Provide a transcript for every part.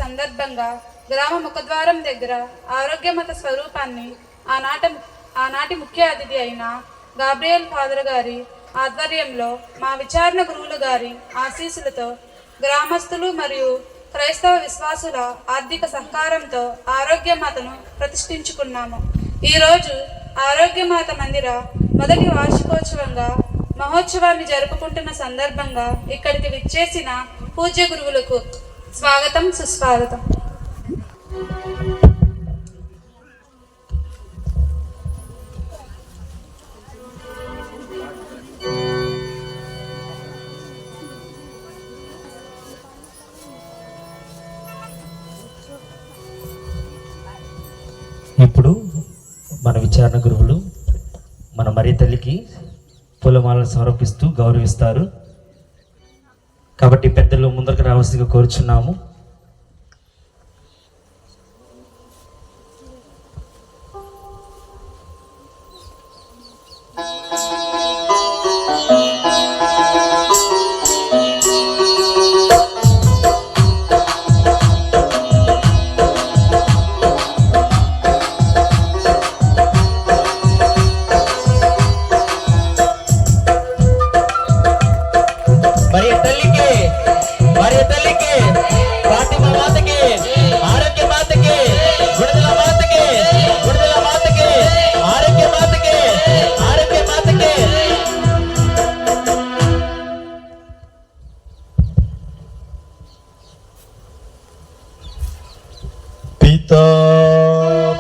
సందర్భంగా గ్రామ ముఖద్వారం దగ్గర ఆరోగ్యమత స్వరూపాన్ని ఆనాటి ముఖ్య అతిథి అయిన గాబ్రియల్ ఫాదర్ గారి ఆధ్వర్యంలో మా విచారణ గురువులు గారి ఆశీస్సులతో గ్రామస్తులు మరియు క్రైస్తవ విశ్వాసుల ఆర్థిక సహకారంతో ఆరోగ్యమాతను ప్రతిష్ఠించుకున్నాము. ఈరోజు ఆరోగ్యమాత మందిర మొదటి వార్షికోత్సవంగా మహోత్సవాన్ని జరుపుకుంటున్న సందర్భంగా ఇక్కడికి విచ్చేసిన పూజ్య గురువులకు స్వాగతం, సుస్వాగతం. ఇప్పుడు మన విచారణ గురువులు మన మరియ తల్లికి పూలమాలను సమర్పిస్తూ గౌరవిస్తారు. కాబట్టి పెద్దలు ముందరకు రావాల్సిందిగా కోరుచున్నాము.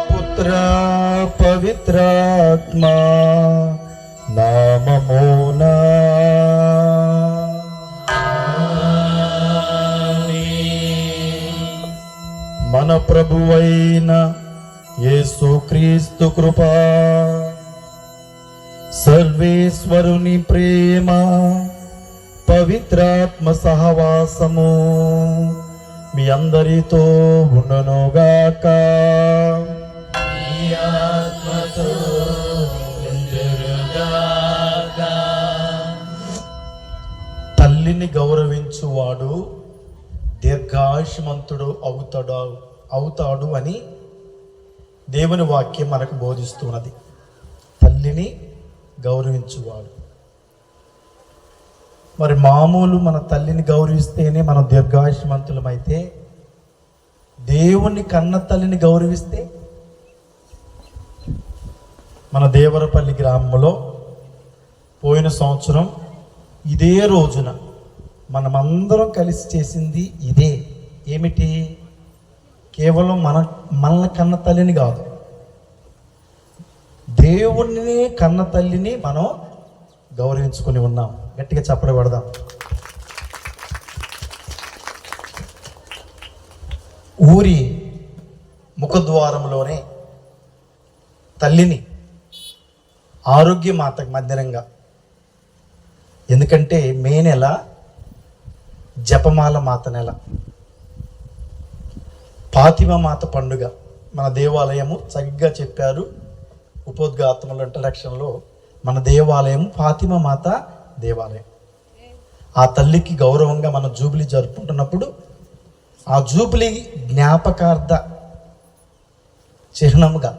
పుత్ర పవిత్రాత్మ నామమునా మన ప్రభువైన యేసుక్రీస్తు కృప సర్వేశ్వరుని ప్రేమ, పవిత్రాత్మ సహవాసము మీ అందరితో ఉండునుగాక. తల్లిని గౌరవించువాడు దీర్ఘాయుష్మంతుడు అవుతాడు అని దేవుని వాక్యం మనకు బోధిస్తున్నది. తల్లిని గౌరవించువాడు. మరి మామూలు మన తల్లిని గౌరవిస్తేనే మనం దీర్ఘాయుష్మంతులమైతే, దేవుని కన్న తల్లిని గౌరవిస్తే, మన దేవరపల్లి గ్రామంలో పోయిన సంవత్సరం ఇదే రోజున మనమందరం కలిసి చేసింది ఇదే. ఏమిటి? కేవలం మనల్ని కన్న తల్లిని కాదు, దేవుణ్ణి కన్న తల్లిని మనం గౌరవించుకొని ఉన్నాం. గట్టిగా చప్పట్లు కొడదాం. ఊరి ముఖద్వారంలోనే తల్లిని ఆరోగ్య మాతకు మందిరంగా, ఎందుకంటే మే నెల జపమాల మాత నెల, ఫాతిమా మాత పండుగ. మన దేవాలయము చక్కగా చెప్పారు ఉపోద్ఘాతముల ఇంట్రడక్షన్లో, మన దేవాలయం ఫాతిమా మాత దేవాలయం. ఆ తల్లికి గౌరవంగా మనం జూబిలీ జరుపుకుంటున్నప్పుడు ఆ జూబిలీ జ్ఞాపకార్థ చిహ్నముగా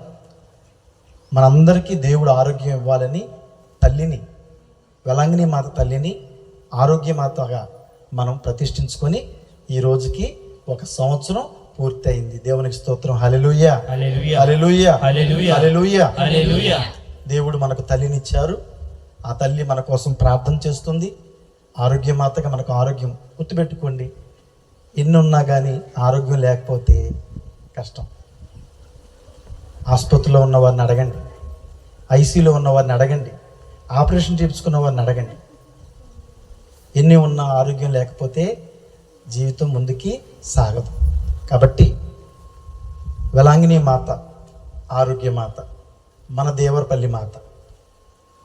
మనందరికీ దేవుడు ఆరోగ్యం ఇవ్వాలని తల్లిని, వెలంగిని మాత తల్లిని ఆరోగ్యమాతగా మనం ప్రతిష్ఠించుకొని ఈ రోజుకి 1 సంవత్సరం పూర్తయింది. దేవునికి స్తోత్రం. హల్లెలూయా, హల్లెలూయా, హల్లెలూయా, హల్లెలూయా. దేవుడు మనకు తల్లినిచ్చారు. ఆ తల్లి మన కోసం ప్రార్థన చేస్తుంది. ఆరోగ్యమాతగా మనకు ఆరోగ్యం. గుర్తుపెట్టుకోండి, ఎన్ని ఉన్నా కానీ ఆరోగ్యం లేకపోతే కష్టం. ఆసుపత్రిలో ఉన్న వారిని అడగండి, ఐసీలో ఉన్న వారిని అడగండి, ఆపరేషన్ చేయించుకున్న వారిని అడగండి. ఎన్ని ఉన్నా ఆరోగ్యం లేకపోతే జీవితం ముందుకి సాగదు. కాబట్టి వెలాంగిని మాత ఆరోగ్య మాత, మన దేవరపల్లి మాత.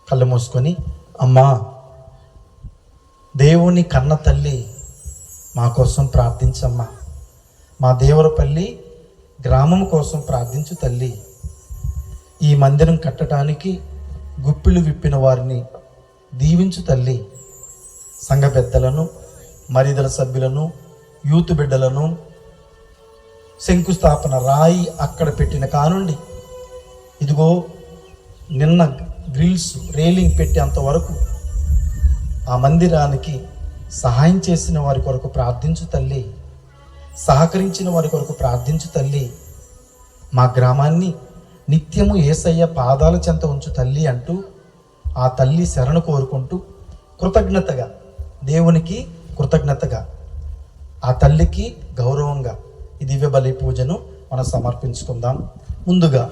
కళ్ళు మూసుకొని, అమ్మా దేవుని కన్న తల్లి మా కోసం ప్రార్థించమ్మా, మా దేవరపల్లి గ్రామం కోసం ప్రార్థించు తల్లి. ఈ మందిరం కట్టడానికి గుప్పిళ్ళు విప్పిన వారిని దీవించు తల్లి. సంఘ పెద్దలను, మరిదల సభ్యులను, యూత్ బిడ్డలను, శంకుస్థాపన రాయి అక్కడ పెట్టిన కానుండి ఇదిగో నిన్న గ్రిల్స్ రైలింగ్ పెట్టేంత వరకు ఆ మందిరానికి సహాయం చేసిన వారి కొరకు ప్రార్థించు తల్లి. సహకరించిన వారి కొరకు ప్రార్థించు తల్లి. మా గ్రామాన్ని నిత్యము యేసయ్య పాదాల చెంత ఉంచు తల్లి అంటూ ఆ తల్లి శరణు కోరుకుంటూ కృతజ్ఞతగా, దేవునికి కృతజ్ఞతగా, ఆ తల్లికి గౌరవంగా ఈ దివ్య బలి పూజను మనం సమర్పించుకుందాం. ముందుగా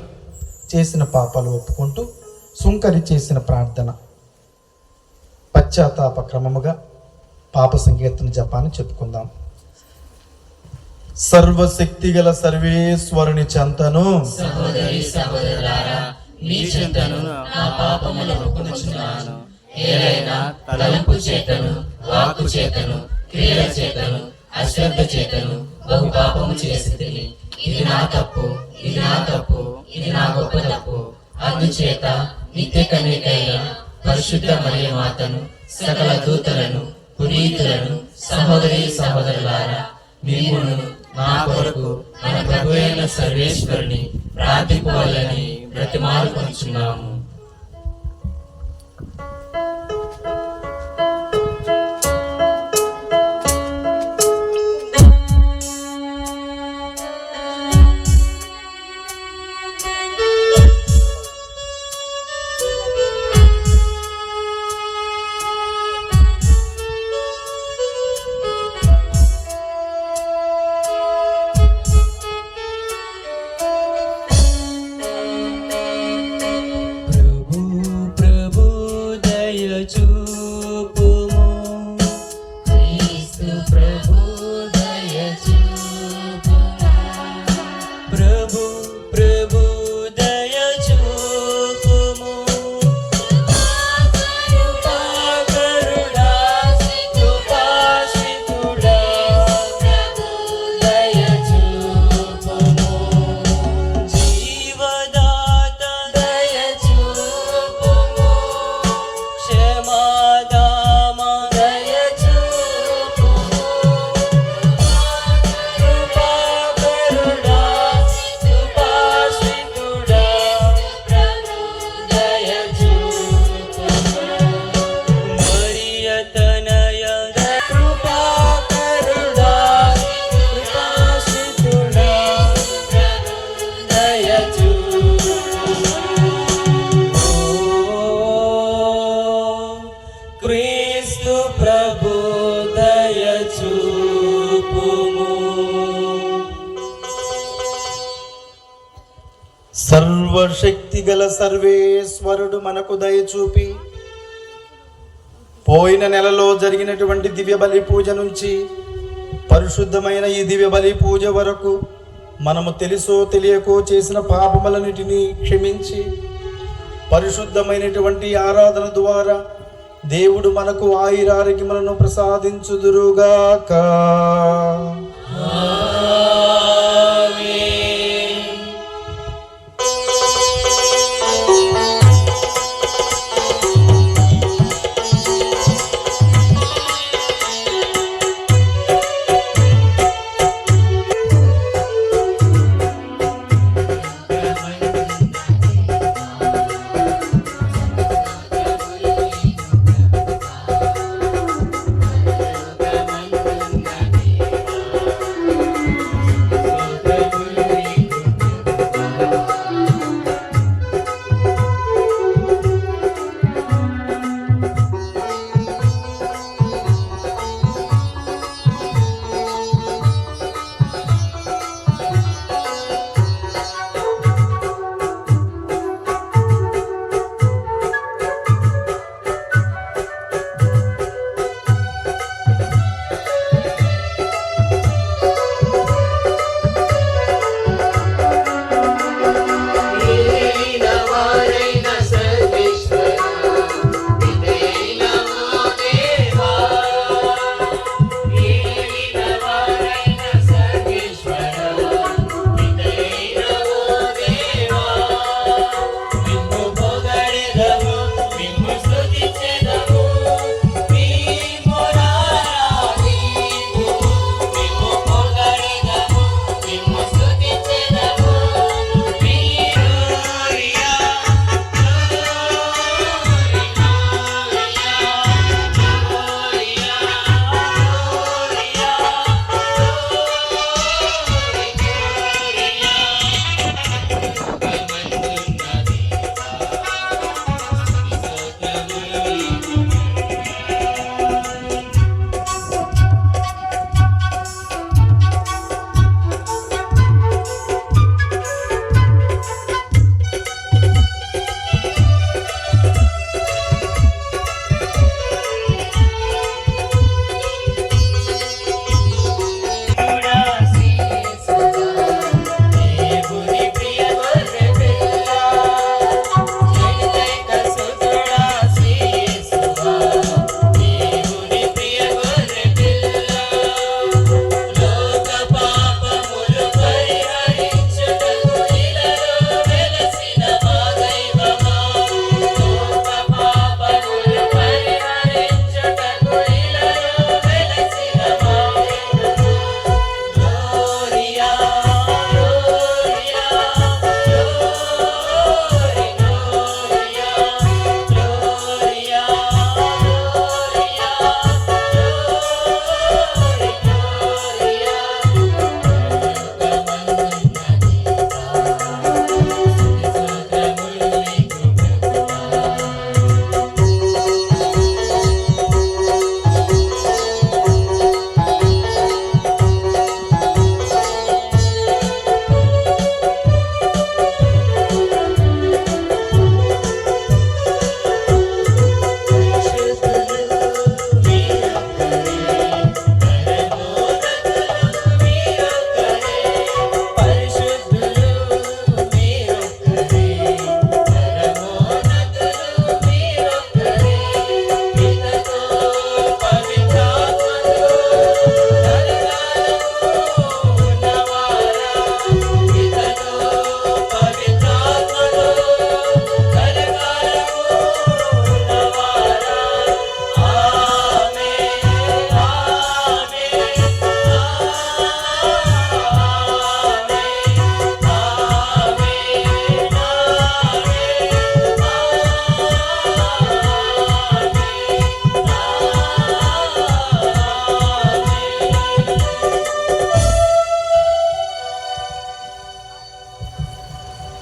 చేసిన పాపాలు ఒప్పుకుంటూ సుంకరి చేసిన ప్రార్థన పశ్చాత్తాప క్రమముగా పాప సంకీర్తన జపాన్ని చెప్పుకుందాం. సర్వశక్తి గల సర్వేశ్వరుని చెంతను సహోదరి సహోదరులారా, మీ చెంతను నా పాపములు ఒప్పుకొనుచున్నాను. ఏలైనా తలంపు చేతను, వాక్కు చేతను, క్రియల చేతను, అశ్రద్ధ చేతను బహు పాపము చేసితిని. ఇది నా తప్పు, ఇది నా తప్పు, ఇది నా గొప్ప తప్పు. అందుచేత నిత్య కన్యకైన పరిశుద్ధ మరియ మాతను, సకల దూతలను, పునీతులను, సహోదరి సహోదరులారా, మిమ్మును నా కొరకు మన ప్రభు అయిన సర్వేశ్వరుని ప్రార్థింపవలెనని బ్రతిమాలుకొనుచున్నాము. ప్రభు దయ చూపుము. సర్వశక్తి గల సర్వేశ్వరుడు మనకు దయ చూపి పోయిన నెలలో జరిగినటువంటి దివ్య బలి పూజ నుంచి పరిశుద్ధమైన ఈ దివ్య బలి పూజ వరకు మనము తెలుసో తెలియకో చేసిన పాపములన్నిటినీ క్షమించి పరిశుద్ధమైనటువంటి ఆరాధన ద్వారా దేవుడు మనకు ఆయురారోగ్యములను ప్రసాదించుదురుగాక.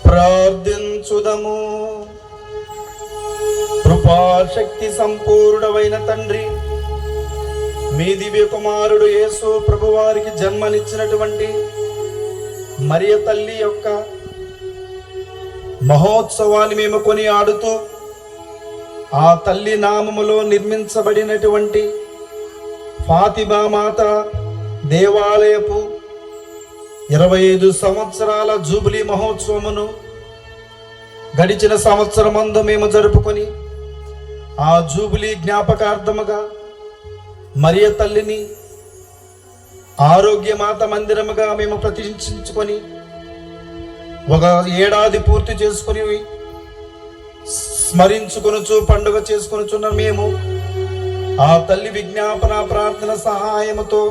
ప్రార్థించుదము. కృపాశక్తి సంపూర్ణమైన తండ్రి, మీ దివ్య కుమారుడు యేసు ప్రభువారికి జన్మనిచ్చినటువంటి మరియ తల్లి యొక్క మహోత్సవాన్ని మేము కొనియాడుతూ ఆ తల్లి నామములో నిర్మించబడినటువంటి ఫాతిమా మాత దేవాలయపు 25 సంవత్సరాల జూబిలీ మహోత్సవమును గడిచిన సంవత్సరమందు మేము జరుపుకొని ఆ జూబిలీ జ్ఞాపకార్థముగా మరియ తల్లిని ఆరోగ్యమాత మందిరముగా మేము ప్రతిష్ఠించుకొని ఒక ఏడాది పూర్తి చేసుకుని స్మరించుకొనుచు పండుగ చేసుకొనుచున్న మేము ఆ తల్లి విజ్ఞాపన ప్రార్థన సహాయముతో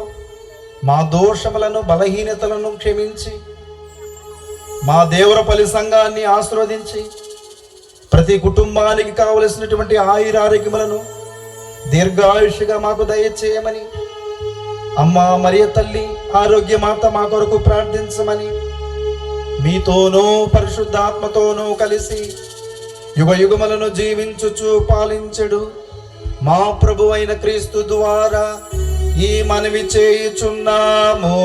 మా దోషములను బలహీనతలను క్షమించి మా దేవరపల్లి సంఘాన్ని ఆశీర్వదించి ప్రతి కుటుంబానికి కావలసినటువంటి ఆయురారోగ్యములను దీర్ఘాయుష్గా మాకు దయచేయమని అమ్మా మరియ తల్లి ఆరోగ్యమాత మా కొరకు ప్రార్థించమని మీతోనూ పరిశుద్ధాత్మతోనూ కలిసి యుగ యుగములను జీవించుచు పాలించెడు మా ప్రభు అయిన క్రీస్తు ద్వారా ఈ మనవి చేయుచున్నాము.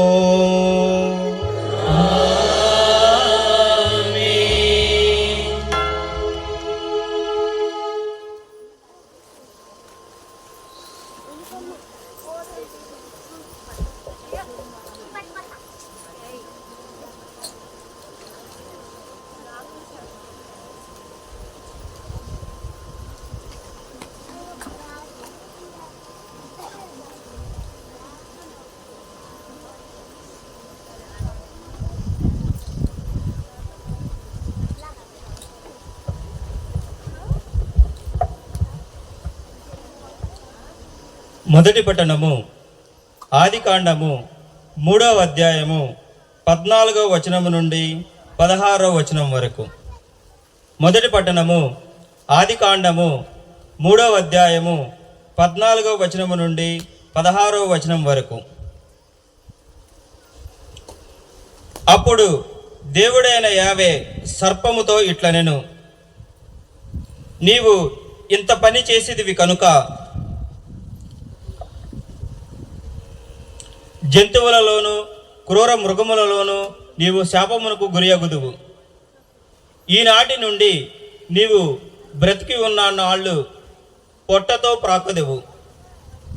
మొదటి పట్టణము ఆదికాండము 3వ అధ్యాయము 14వ వచనము నుండి 16వ వచనం వరకు. మొదటి పట్టణము ఆదికాండము 3వ అధ్యాయము 14వ వచనము నుండి 16వ వచనం వరకు. అప్పుడు దేవుడైన యావే సర్పముతో ఇట్లనెను, నీవు ఇంత పని చేసేదివి కనుక జంతువులలోను క్రూర మృగములలోను నీవు శాపమునకు గురియగుదువు. ఈనాటి నుండి నీవు బ్రతికి ఉన్న నాళ్ళు పొట్టతో ప్రాకుదువు,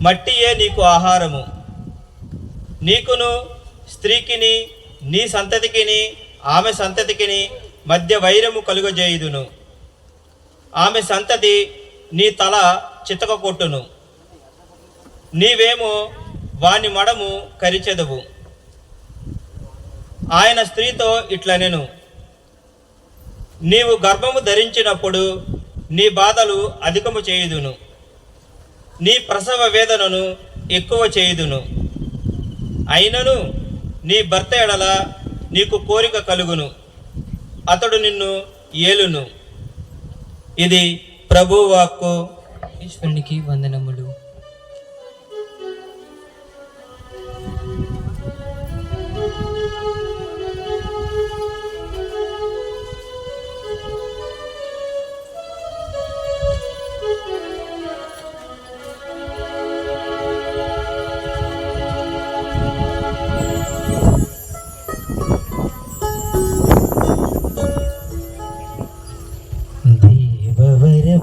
మట్టియే నీకు ఆహారము. నీకును స్త్రీకిని నీ సంతతికిని ఆమె సంతతికిని మధ్య వైరము కలుగజేయుదును. ఆమె సంతతి నీ తల చితక కొట్టును, నీవేమో వాని మడము కరిచెదవు. ఆయన స్త్రీతో ఇట్లనెను, నీవు గర్భము ధరించినప్పుడు నీ బాధలు అధికము చేయుదును, నీ ప్రసవ వేదనను ఎక్కువ చేయుదును. అయినను నీ భర్త ఎడల నీకు కోరిక కలుగును, అతడు నిన్ను ఏలును. ఇది ప్రభువు వాక్కు. ఈశ్వరునికి వందనములు.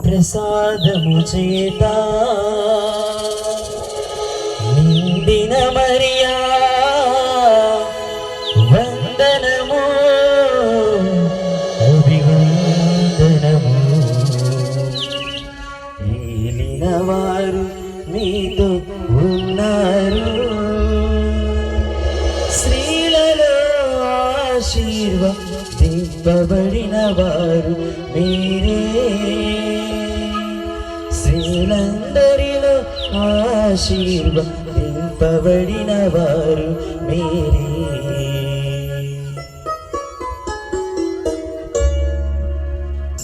ప్రసాదము చేత నిండిన మరియా వందనము, అభివందనము. ఏలిన వారు మీతో ఉన్నారు, స్త్రీలలో ఆశీర్వదింపబడిన వారు మీరే. స్త్రీలందరిలో ఆశీర్వదింపబడిన వారు మీరే.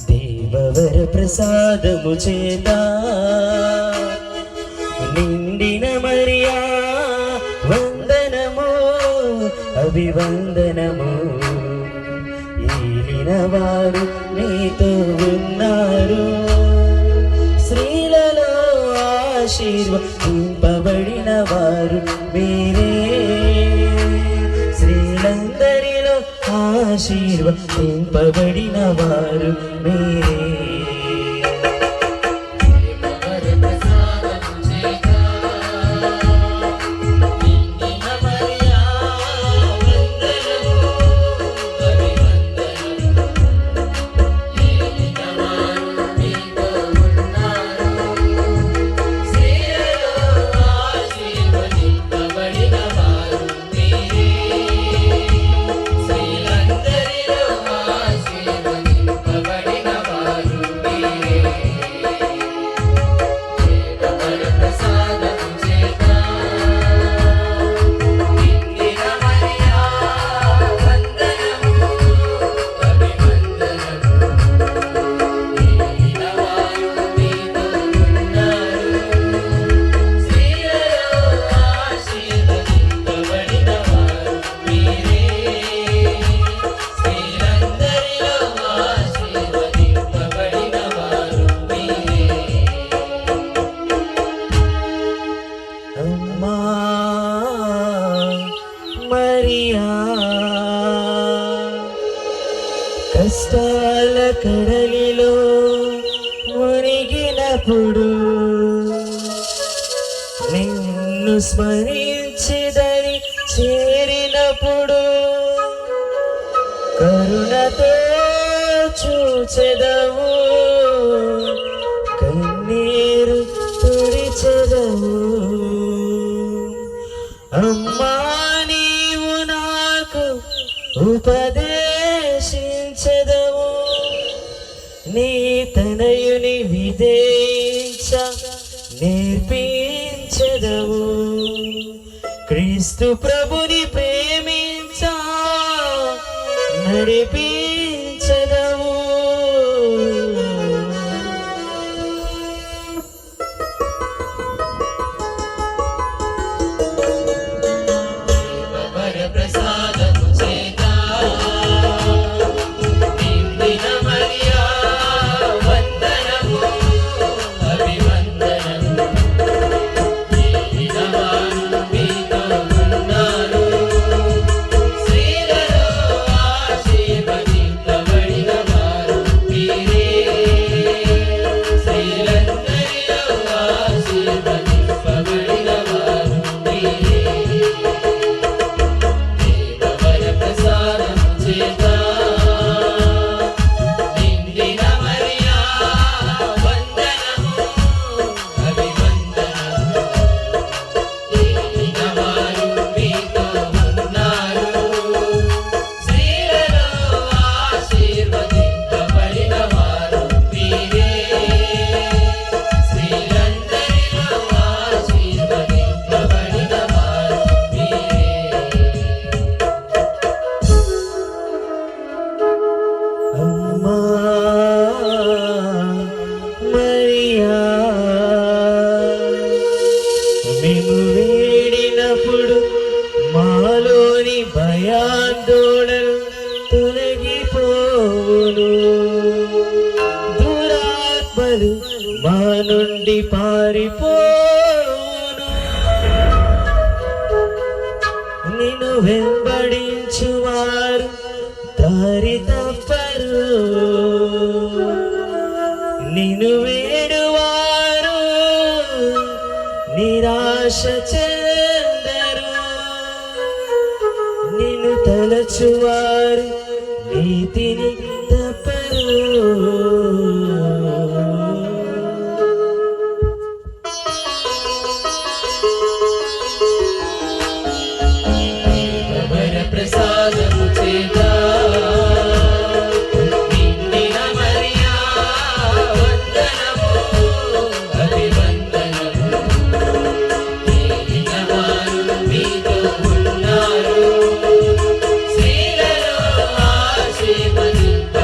దేవవర ప్రసాదము చేత నిండిన మరియా వందనము, అభివందనము. ఏలిన వారు నీతో ఉన్నారు, స్త్రీలలో ఆశీర్వదింపబడిన వారు మీరే, స్త్రీలందరిలో ఆశీర్వదింపబడిన వారు మీరే. అమ్మా మరియా, కష్టాల కడలిలో మునిగినప్పుడు నిన్ను స్మరించిదని చేరినప్పుడు కరుణతో చూచెదవు, కన్నీరు తుడిచెదవు. అమ్మా నీవు నాకు ఉపదేశించెదవు, నీ తనయుని విధేయించ నేర్పించెదవు, క్రీస్తు ప్రభుని ప్రేమించ నడిపించెదవు. అమ్మా మరియా, మేము వేడినప్పుడు మాలోని భయాందోళనలు తొలగిపోవును, దురాత్మలు మా నుండి పారిపోవును. నిన్ను వెంబడించువారు దారి తప్పరు, నిన్ను వేడువారు నిరాశ చెందరు, నిన్ను తలచువారు నీతిని తప్పరు. ప్రసాదము చేత నిండిన మరియా వందనము, అభివందనము. ఏలిన వారు మీతో ఉన్నారు, స్త్రీలలో ఆశీర్వదింపబడిన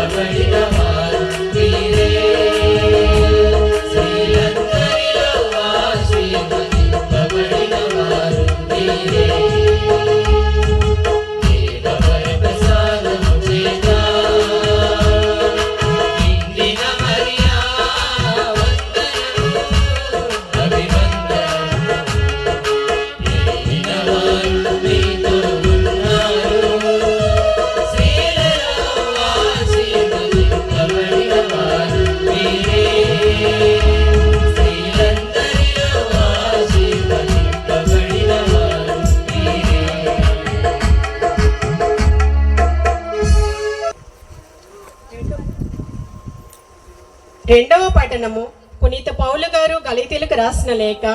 రెండవ పఠనము పునీత పౌలు గారు గలతీయులకు రాసిన లేఖ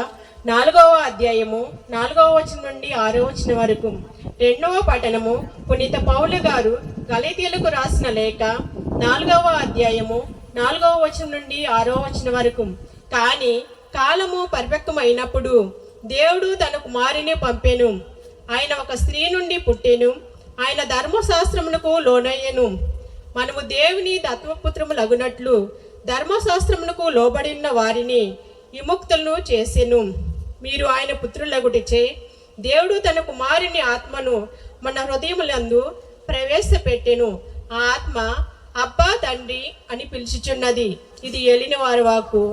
4వ అధ్యాయము 4వ వచనం నుండి 6వ వచనం వరకు. రెండవ పఠనము పునీత పౌలు గారు గలతీయులకు రాసిన లేఖ 4వ అధ్యాయము 4వ వచనం నుండి 6వ వచనం వరకు. కానీ కాలము పరిపక్వమైనప్పుడు దేవుడు తన కుమారుని పంపెను. ఆయన ఒక స్త్రీ నుండి పుట్టెను. ఆయన ధర్మశాస్త్రమునకు లోనయ్యెను. మనము దేవుని దత్తపుత్రములగునట్లు ధర్మశాస్త్రమునకు లోబడిన వారిని విముక్తులను చేసెను. మీరు ఆయన పుత్రులగుటిచే దేవుడు తన కుమారుని ఆత్మను మన హృదయములందు ప్రవేశపెట్టెను. ఆ ఆత్మ అబ్బా తండ్రి అని పిలుచుచున్నది. ఇది ఏలిన వారి వాక్కు.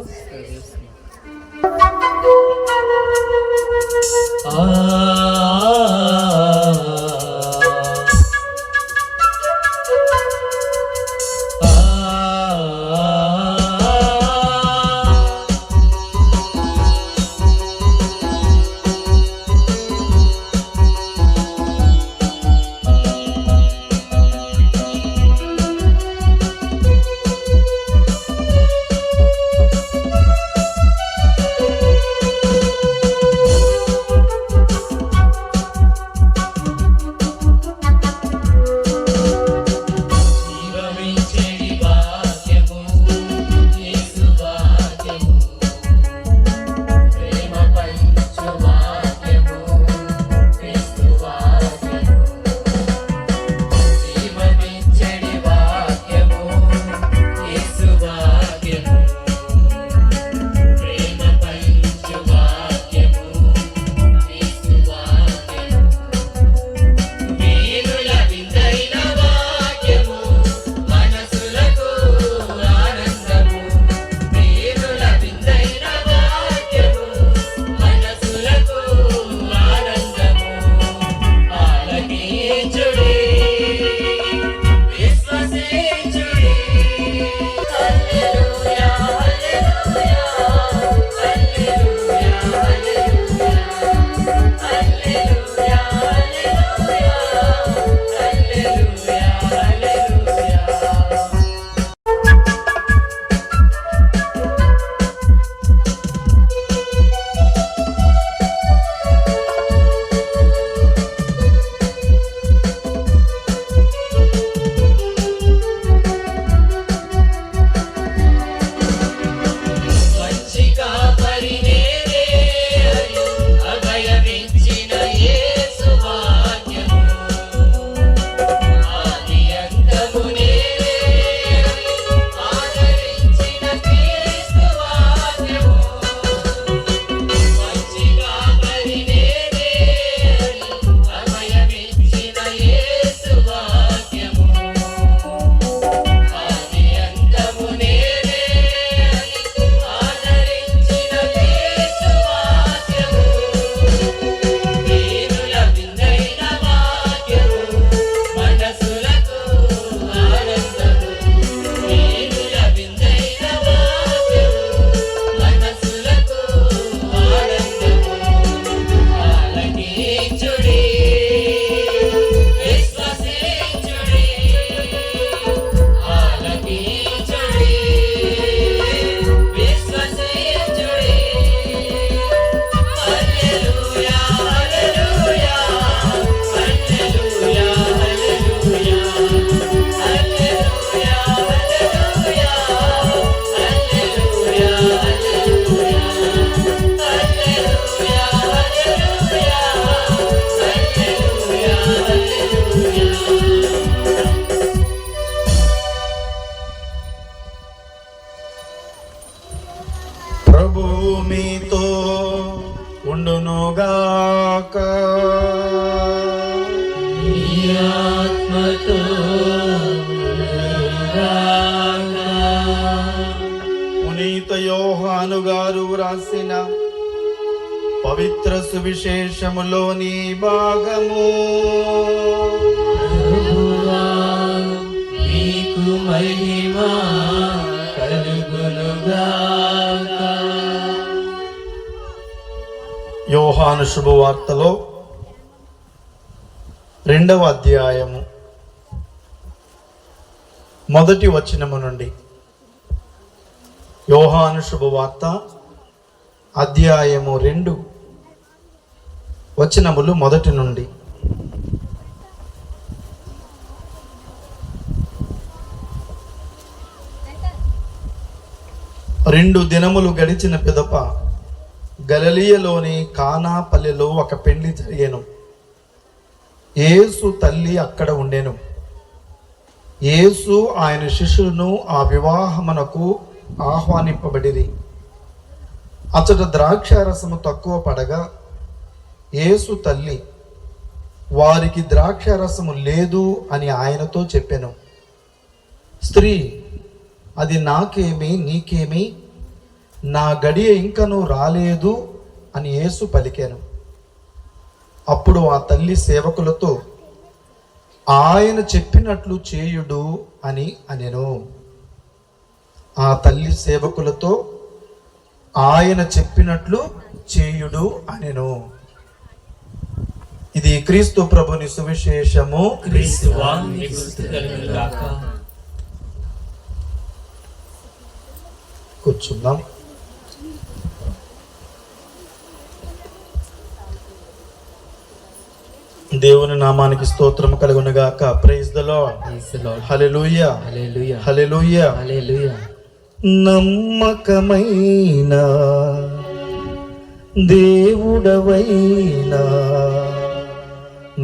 మీతో ఉండునుగాక. ఆత్మతో పునీత యోహాను గారు రాసిన పవిత్ర సువిశేషములోని భాగము. మీకు మహిమా కలుగునుగాక. యోహాను శుభవార్తలో 2వ అధ్యాయము 1వ వచనము నుండి యోహాను శుభవార్త అధ్యాయము 2 వచనములు 1 నుండి. రెండు దినములు గడిచిన పిదప గలిలయలోని కానా పల్లెలో ఒక పెళ్లి జరిగెను. యేసు తల్లి అక్కడ ఉండెను. యేసు ఆయన శిష్యులను ఆ వివాహమునకు ఆహ్వానింపబడిరి. అతడ ద్రాక్షారసము తక్కువ పడగా యేసు తల్లి వారికి ద్రాక్షారసము లేదు అని ఆయనతో చెప్పెను. స్త్రీ, అది నాకేమి, నీకేమి, నా గడియ ఇంకనూ రాలేదు అని యేసు పలికెను. అప్పుడు ఆ తల్లి సేవకులతో, ఆయన చెప్పినట్లు చేయుడు అని అనెను. ఆ తల్లి సేవకులతో, ఆయన చెప్పినట్లు చేయుడు అనెను. ఇది క్రీస్తు ప్రభుని సువిశేషము. క్రీస్తువా నీకు స్తుతి కలుగును గాక. కూర్చుందాం. దేవుని నామానికి స్తోత్రం కలుగును గాక. Praise the lord. Praise the Lord. Hallelujah, Hallelujah. Hallelujah. Hallelujah. నమ్మకమైన దేవుడవైనా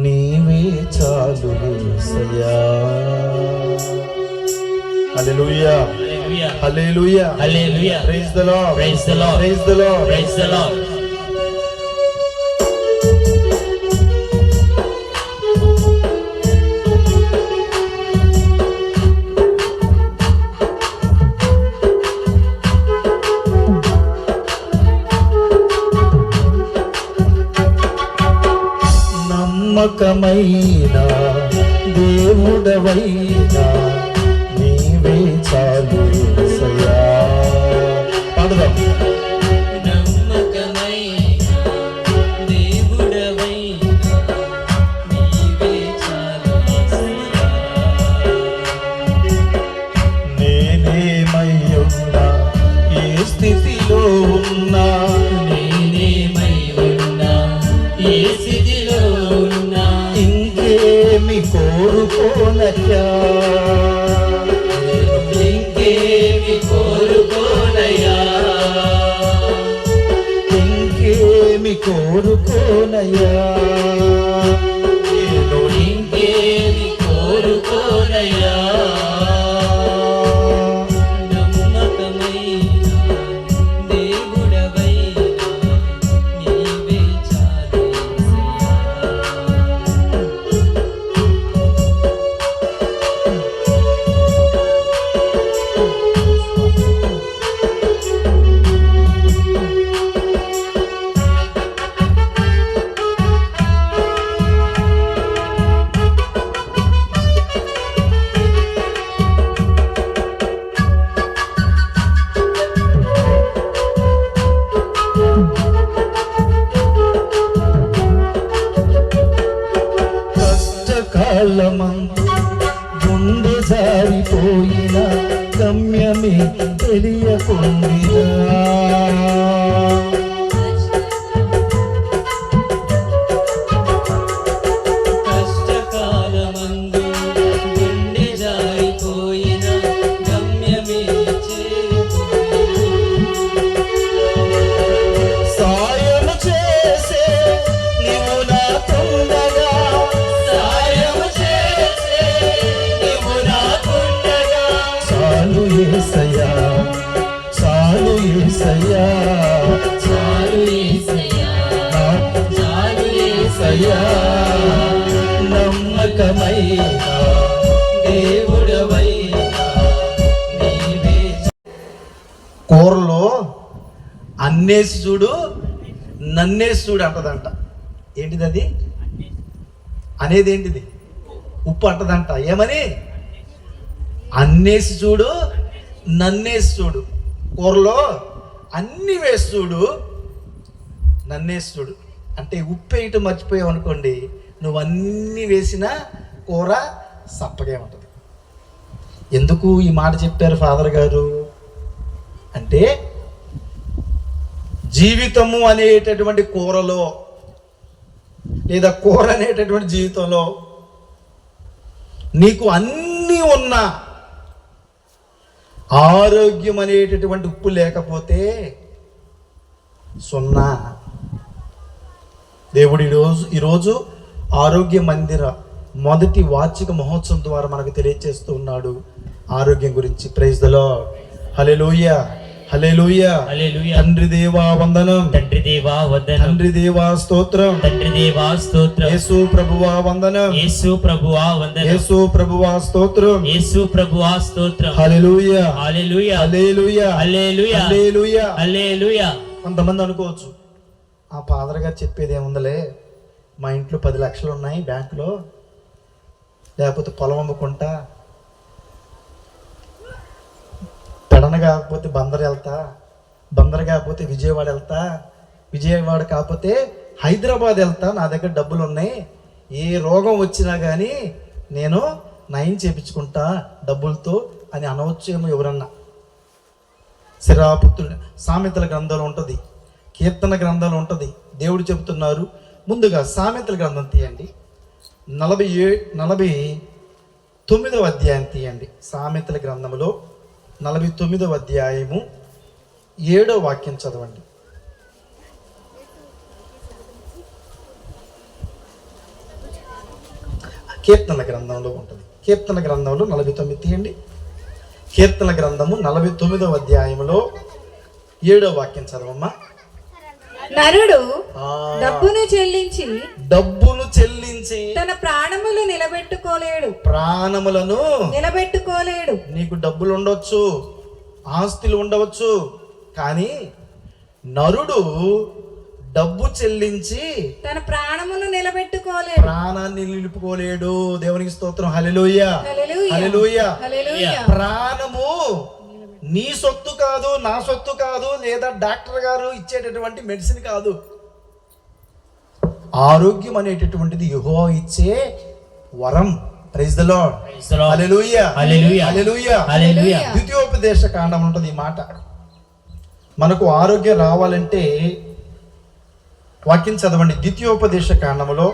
నీవే చాలు యేసయ్యా. హల్లెలూయా, Hallelujah. Hallelujah, Hallelujah. Praise the lord, Praise the Lord. Praise the lord. Praise the Lord. నమ్మకమైన దేవుడవైనా నీవే చాలు యేసయ్యా. పాడుదాం. నమ్మకమైన దేవుడవైనా నీవే చాలు యేసయ్యా. నేనేమై ఉన్నా, ఏ స్థితిలో ఉన్నా, నేనేమై ఉన్నా, ఏ స్థితిలో ఉన్నా, ఇంకేమి కోరుకోనయ్యా, ఇంకేమి కోరుకోనయ్యా, ఇంకేమి కోరుకోనయ్యా. నేను ఇంకేమి కోరుకోనయ్యా. నమ్మకమైన దేవుడవైనా నీవే చాలు యేసయ్యా. కష్టకాలమందు గుండె జారిపోయిన గమ్యమే తెలియకుండినా, కష్టకాలమందు గుండె జారిపోయిన గమ్యమే సాయము చేసే నీవు నాకుండగా, సాయము చేసే నీవు నాకుండగా, చాలు యేసయ్యా, చాలు యేసయ్యా, చాలు యేసయ్యా, చాలు యేసయ్యా. నమ్మకమైన దేవుడవైనా నీవే కూరలో అన్నేసి చూడు, నన్నేసి చూడు అంటదంట. ఏంటిది అది అనేది? ఏంటిది? ఉప్పు అంటదంట. ఏమని? అన్నేసి చూడు, నన్నేసి చూడు. కూరలో అన్ని వేసి చూడు, నన్నేసి చూడు. అంటే ఉప్పు వేయటం మర్చిపోయావు అనుకోండి, నువ్వు అన్నీ వేసినా కూర సప్పగే ఉంటుంది. ఎందుకు ఈ మాట చెప్పారు ఫాదర్ గారు? అంటే జీవితము అనేటటువంటి కూరలో లేదా కూర అనేటటువంటి జీవితంలో నీకు అన్నీ ఉన్నా ఆరోగ్యం అనేటటువంటి ఉప్పు లేకపోతే సున్నా. దేవుడు ఈరోజు ఆరోగ్య మందిర మొదటి వార్షిక మహోత్సవం ద్వారా మనకు తెలియజేస్తూ ఉన్నాడు ఆరోగ్యం గురించి. Praise the lord. Hallelujah, hallelujah. Hallelujah. తండ్రి దేవా వందనం, తండ్రి దేవా వందనం, తండ్రి దేవా స్తోత్రం, తండ్రి దేవా స్తోత్రం, యేసు ప్రభువా వందనం, యేసు ప్రభువా వందనం, యేసు ప్రభువా స్తోత్రం, యేసు ప్రభువా స్తోత్రం. హల్లెలూయా, హల్లెలూయా, హల్లెలూయా, హల్లెలూయా, హల్లెలూయా. హల్లెలూయా. కొంతమంది అనుకోవచ్చు, ఆ ఫాదర్ గారు చెప్పేది ఏముందలే, మా ఇంట్లో 10 లక్షలు ఉన్నాయి బ్యాంకులో, లేకపోతే పొలం అమ్ముకుంటా, పెడన కాకపోతే బందర్ వెళ్తా, బందర్ కాకపోతే విజయవాడ వెళ్తా, విజయవాడ కాకపోతే హైదరాబాద్ వెళ్తా, నా దగ్గర డబ్బులు ఉన్నాయి, ఏ రోగం వచ్చినా కానీ నేను నయం చేపించుకుంటా డబ్బులతో అని అనవచ్చేమో ఎవరన్నా. శిరాపుత్రుడు సామెతల గ్రంథంలో ఉంటుంది, కీర్తన గ్రంథంలో ఉంటుంది. దేవుడు చెబుతున్నారు, ముందుగా సామెతల గ్రంథం తీయండి, 49వ అధ్యాయం తీయండి. సామెతల గ్రంథంలో 49వ అధ్యాయము 7వ వాక్యం చదవండి. కీర్తన గ్రంథంలో ఉంటుంది, కీర్తన గ్రంథంలో 49 తీయండి. కీర్తన గ్రంథము 49వ అధ్యాయంలో 7వ వాక్యం చదవమ్మా. నరుడు ఆ, డబ్బును చెల్లించి డబ్బును చెల్లించి తన ప్రాణములు నిలబెట్టుకోలేడు. నీకు డబ్బులు ఉండవచ్చు, ఆస్తులు ఉండవచ్చు, కానీ నరుడు డబ్బు చెల్లించి తన ప్రాణమును నిలబెట్టుకోలేడు. ప్రాణాన్ని నిలుపుకోలేడు. దేవునికి స్తోత్రం. హల్లెలూయా, హల్లెలూయా. హల్లెలూయా. హల్లెలూయా. ప్రాణము నీ సొత్తు కాదు, నా సొత్తు కాదు, లేదా డాక్టర్ గారు ఇచ్చేటటువంటి మెడిసిన్ కాదు. ఆరోగ్యం అనేటటువంటిది యెహోవా ఇచ్చే వరం. Praise the lord. Hallelujah, hallelujah, hallelujah, hallelujah. ద్వితీయోపదేశ కాండం ఉంటుంది ఈ మాట. మనకు ఆరోగ్యం రావాలంటే వాక్యం చదవండి. ద్వితీయోపదేశ కాండములో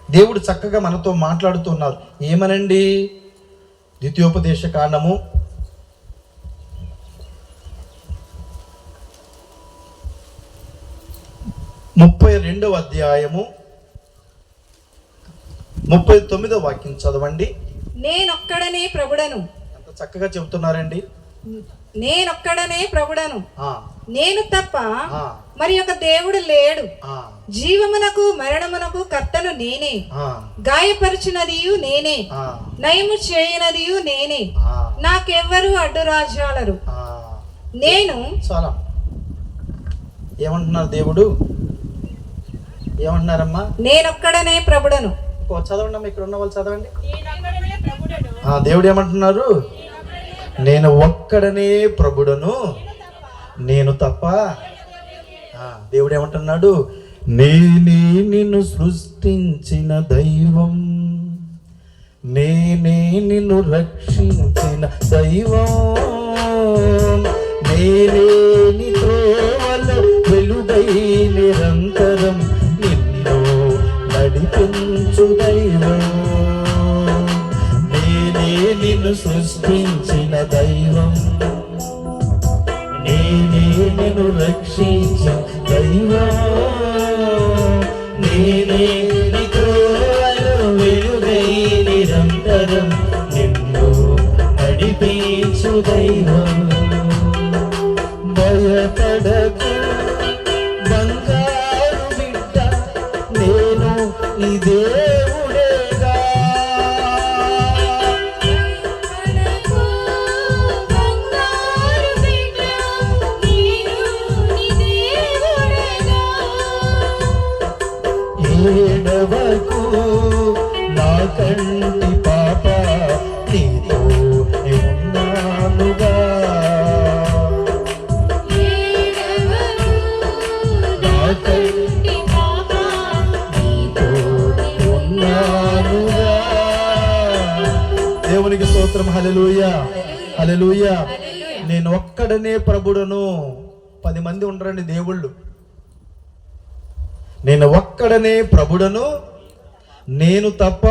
దేవుడు చక్కగా మనతో మాట్లాడుతున్నారు. ఏమనండి? ద్వితీయోపదేశ కాండము 32వ అధ్యాయము 39వ వాక్యం చదవండి. నేనొక్కడనే ప్రభుడను. ఎంత చక్కగా చెబుతున్నారండి. నేనొక్కడనే ప్రభుడను, ఆ, నేను తప్ప ఆ, మరి ఒక దేవుడు లేడు. ఆ, జీవమునకు మరణమునకు కర్తను నేనే, ఆ, గాయపరచునదియు నేనే, ఆ, నయము చేయనదియు నేనే, ఆ, నాకెవ్వరు అడ్డురాజాలరు. ఆ. నేను చాలా ఏమంటున్నారు దేవుడు? ఏమంటున్నారమ్మా? నేనొక్కడనే ప్రభుడను. చదవండి అమ్మా, ఇక్కడ ఉన్న వాళ్ళు చదవండి. దేవుడు ఏమంటున్నారు? నేను ఒక్కడనే ప్రభుడను, నేను తప్ప. దేవుడు ఏమంటున్నాడు? నేనే నిన్ను సృష్టించిన దైవం, నేనే నిన్ను రక్షించిన దైవం, నేనే నీ త్రోవల వెలుగై నిరంతరం నిన్ను నడిపించు దైవం, నేనే నిన్ను సృష్టించిన దైవం, నేనే నిన్ను రక్షించిన దైవం, నేనే నీ త్రోవల వెలుగై నిరంతరం నిన్ను నడిపించు దైవం. భయపడకు బంగారు బిడ్డ, నేను నీ దేవుడేగా. ఏడవకు నా కంటి పాప, నీతో ఉన్నానుగా. నా కంటి పాప, నీతో ఉన్నానుగా. దేవునికి స్తోత్రం. హల్లెలూయా, హల్లెలూయా. నేను ఒక్కడనే ప్రభుడను. 10 మంది ఉండరండి దేవుళ్ళు. నేను ఒక్కడనే ప్రభుడను, నేను తప్ప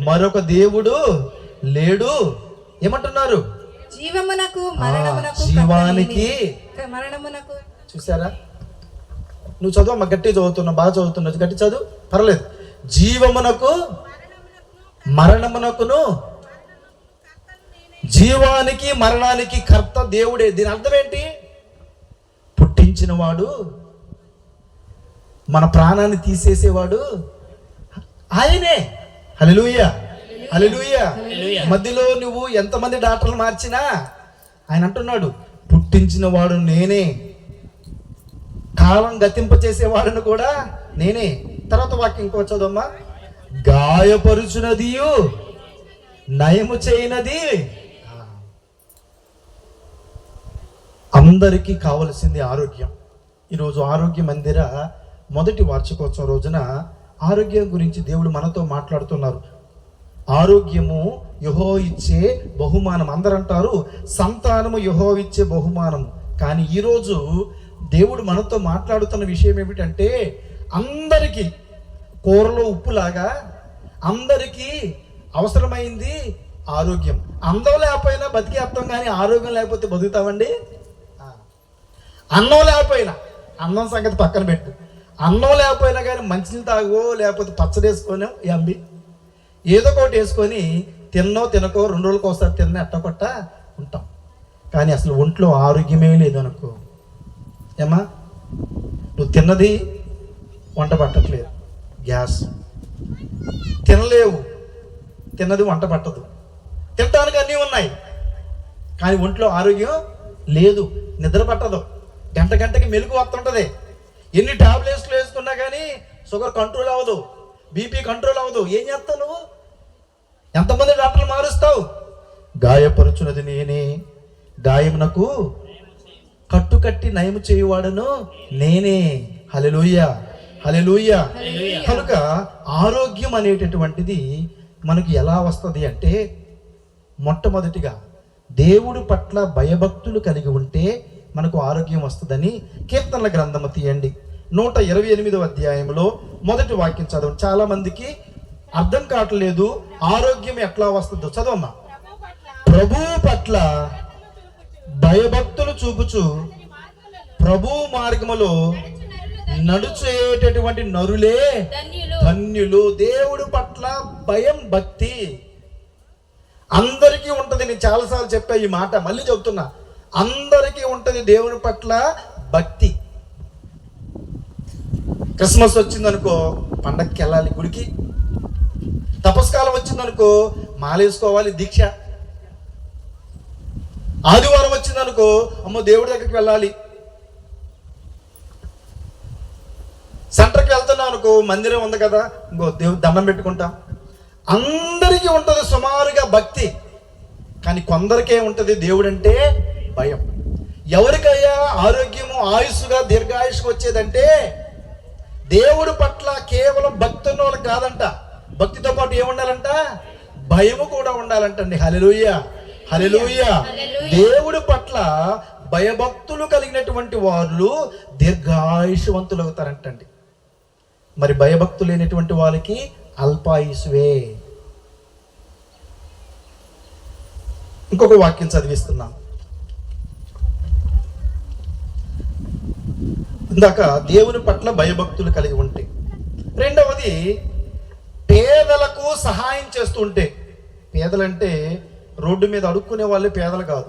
మరొక దేవుడు లేడు. ఏమంటున్నారు? జీవమునకు మరణమునకు జీవానికి మరణమునకు. చూసారా? నువ్వు చదువు అమ్మ, గట్టి చదువుతున్నావు, బాగా చదువుతున్నావు, గట్టి చదువు, పర్లేదు. జీవమునకు మరణమునకును, జీవానికి మరణానికి కర్త దేవుడే. దీని అర్థం ఏంటి? పుట్టించిన వాడు, మన ప్రాణాన్ని తీసేసేవాడు ఆయనే. హల్లెలూయా, హల్లెలూయా. మధ్యలో నువ్వు ఎంతమంది డాక్టర్లు మార్చినా ఆయన అంటున్నాడు, పుట్టించిన వాడు నేనే, కాలం గతింపచేసేవాడును కూడా నేనే. తర్వాత వాక్యం ఇంకో చదవమ్మా. గాయపరుచునది నయము చేయనది. అందరికీ కావలసింది ఆరోగ్యం. ఈరోజు ఆరోగ్య మందిర మొదటి వార్షికోత్సవం రోజున ఆరోగ్యం గురించి దేవుడు మనతో మాట్లాడుతున్నారు. ఆరోగ్యము యెహోవా ఇచ్చే బహుమానం. అందరంటారు సంతానము యెహోవా ఇచ్చే బహుమానం. కానీ ఈరోజు దేవుడు మనతో మాట్లాడుతున్న విషయం ఏమిటంటే, అందరికీ కూరలో ఉప్పులాగా అందరికీ అవసరమైంది ఆరోగ్యం. అందం లేకపోయినా బతికేస్తాం, కానీ ఆరోగ్యం లేకపోతే బతుకుతామండి? అన్నం లేకపోయినా, అన్నం సంగతి పక్కన పెట్టు, అన్నం లేకపోయినా కానీ మంచినీళ్ళు తాగో, లేకపోతే పచ్చడి వేసుకొని అంబి ఏదో ఒకటి వేసుకొని తిన్నో తినకో 2 రోజులకు ఒకసారి తిన్న ఎట్టకొట్ట ఉంటాం. కానీ అసలు ఒంట్లో ఆరోగ్యమే లేదు అనుకో, ఏమా నువ్వు తిన్నది వంట పట్టట్లేదు, గ్యాస్, తినలేవు, తిన్నది వంట పట్టదు, తినడానికి అన్నీ ఉన్నాయి కానీ ఒంట్లో ఆరోగ్యం లేదు, నిద్ర పట్టదు, గంటకి మెలుగు వస్తుంటుంది. ఎన్ని టాబ్లెట్స్లు వేసుకున్నా కానీ షుగర్ కంట్రోల్ అవ్వదు, బీపీ కంట్రోల్ అవ్వదు. ఏం చేస్తావు నువ్వు? ఎంతమంది డాక్టర్లు మారుస్తావు? గాయపరుచున్నది నేనే, గాయమునకు కట్టుకట్టి నయము చేయువాడను నేనే. హల్లెలూయా, హల్లెలూయా. కనుక ఆరోగ్యం అనేటటువంటిది మనకు ఎలా వస్తుంది అంటే, మొట్టమొదటిగా దేవుడి పట్ల భయభక్తులు కలిగి ఉంటే మనకు ఆరోగ్యం వస్తుందని కీర్తనల గ్రంథము తీయండి, 128వ అధ్యాయంలో మొదటి వాక్యం చదవండి. చాలా మందికి అర్థం కావట్లేదు ఆరోగ్యం ఎట్లా వస్తుందో. చదవమ్మా. ప్రభు పట్ల భయభక్తులు చూపుచు ప్రభు మార్గములో నడుచేటటువంటి నరులే ధన్యులు. దేవుడి పట్ల భయం, భక్తి అందరికీ ఉంటది. నేను చాలాసార్లు చెప్పా ఈ మాట, మళ్ళీ చెప్తున్నా. అందరికీ ఉంటది దేవుని పట్ల భక్తి. క్రిస్మస్ వచ్చిందనుకో పండగకి వెళ్ళాలి గుడికి, తపస్కాలం వచ్చిందనుకో మాలేసుకోవాలి, దీక్ష. ఆదివారం వచ్చిందనుకో అమ్మో దేవుడి దగ్గరికి వెళ్ళాలి. సెంటర్కి వెళ్తున్నాం అనుకో మందిరం ఉంది కదా, ఇంకో దేవుడు దండం పెట్టుకుంటాం. అందరికీ ఉంటుంది సుమారుగా భక్తి, కానీ కొందరికే ఉంటుంది దేవుడు అంటే భయం. ఎవరికయ్యా ఆరోగ్యము ఆయుస్సుగా దీర్ఘాయుష్గా వచ్చేదంటే దేవుడి పట్ల కేవలం భక్తి ఉన్న వాళ్ళకి కాదంట. భక్తితో పాటు ఏముండాలంట? భయము కూడా ఉండాలంటండి. హల్లెలూయా, హల్లెలూయా. దేవుడి పట్ల భయభక్తులు కలిగినటువంటి వాళ్ళు దీర్ఘాయుష్వంతులు అవుతారంటండి. మరి భయభక్తులు లేనటువంటి వాళ్ళకి అల్పాయుష్వే. ఇంకొక వాక్యం చదివిస్తున్నాం. ఇందాక దేవుని పట్ల భయభక్తులు కలిగి ఉంటే, రెండవది పేదలకు సహాయం చేస్తూ ఉంటే. పేదలంటే రోడ్డు మీద అడుక్కునే వాళ్ళే పేదలు కాదు.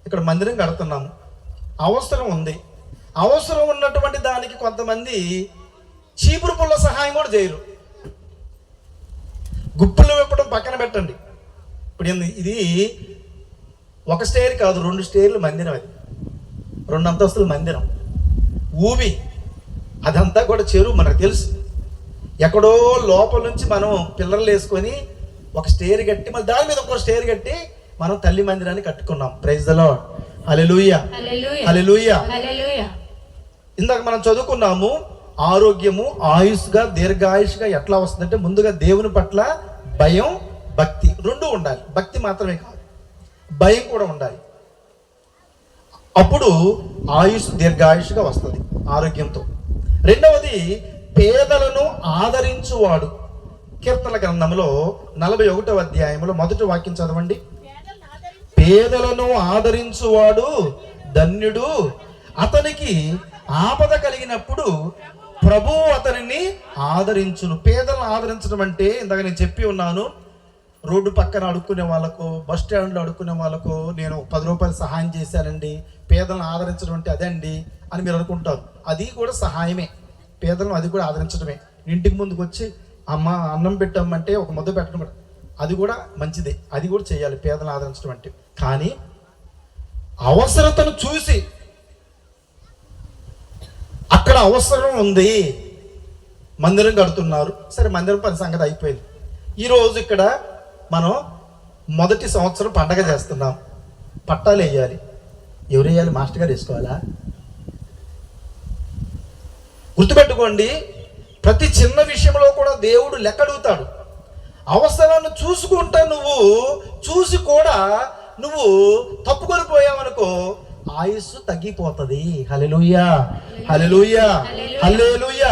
ఇక్కడ మందిరం కడుతున్నాము, అవసరం ఉంది, అవసరం ఉన్నటువంటి దానికి కొంతమంది చీపురు పుల్ల సహాయం కూడా చేయరు. గుప్పులు విప్పడం పక్కన పెట్టండి. ఇప్పుడు ఇది 1 స్టేర్ కాదు, 2 స్టేర్లు మందిరం. అది 2 అంతస్తుల మందిరం. ఊబి అదంతా కూడా చెరువు. మనకు తెలుసు, ఎక్కడో లోపల నుంచి మనం పిల్లర్లు వేసుకొని 1 స్టేర్ కట్టి మళ్ళీ దాని మీద 1 స్టేర్ కట్టి మనం తల్లి మందిరాన్ని కట్టుకున్నాం. ప్రైజ్ ద లార్డ్, హల్లెలూయా, హల్లెలూయా. ఇందాక మనం చదువుకున్నాము, ఆరోగ్యము ఆయుష్గా దీర్ఘాయుష్గా ఎట్లా వస్తుందంటే ముందుగా దేవుని పట్ల భయం, భక్తి 2 ఉండాలి. భక్తి మాత్రమే కాదు, భయం కూడా ఉండాలి. అప్పుడు ఆయుష్ దీర్ఘాయుష్గా వస్తుంది ఆరోగ్యంతో. రెండవది పేదలను ఆదరించువాడు. కీర్తనల గ్రంథంలో 41వ అధ్యాయంలో మొదటి వాక్యం చదవండి. పేదలను ఆదరించువాడు ధన్యుడు, అతనికి ఆపద కలిగినప్పుడు ప్రభువు అతనిని ఆదరించును. పేదలను ఆదరించడం అంటే ఇందాక నేను చెప్పి ఉన్నాను, రోడ్డు పక్కన అడుక్కునే వాళ్ళకు, బస్ స్టాండ్లో అడుక్కునే వాళ్ళకు నేను 10 రూపాయలు సహాయం చేశానండి, పేదలను ఆదరించడం అంటే అదే అండి అని మీరు అనుకుంటారు. అది కూడా సహాయమే, పేదలను అది కూడా ఆదరించడమే. ఇంటికి ముందుకు వచ్చి అమ్మ అన్నం పెట్టామంటే ఒక ముద్ద పెట్టడం కూడా అది కూడా మంచిదే, అది కూడా చేయాలి పేదలను ఆదరించడం అంటే. కానీ అవసరతను చూసి అక్కడ అవసరం ఉంది, మందిరం కడుతున్నారు, సరే మందిరం పని సంగతి అయిపోయింది. ఈరోజు ఇక్కడ మనం మొదటి సంవత్సరం పండగ చేస్తున్నాం, పట్టాలు వేయాలి. ఎవరు వేయాలి? మాస్టర్ గారు వేసుకోవాలా? గుర్తుపెట్టుకోండి, ప్రతి చిన్న విషయంలో కూడా దేవుడు లెక్క అడుగుతాడు. అవసరాన్ని చూసుకుంటా నువ్వు చూసి కూడా నువ్వు తప్పుకొని పోయావనుకో ఆయుస్సు తగ్గిపోతుంది. హల్లెలూయా, హల్లెలూయా, హల్లెలూయా.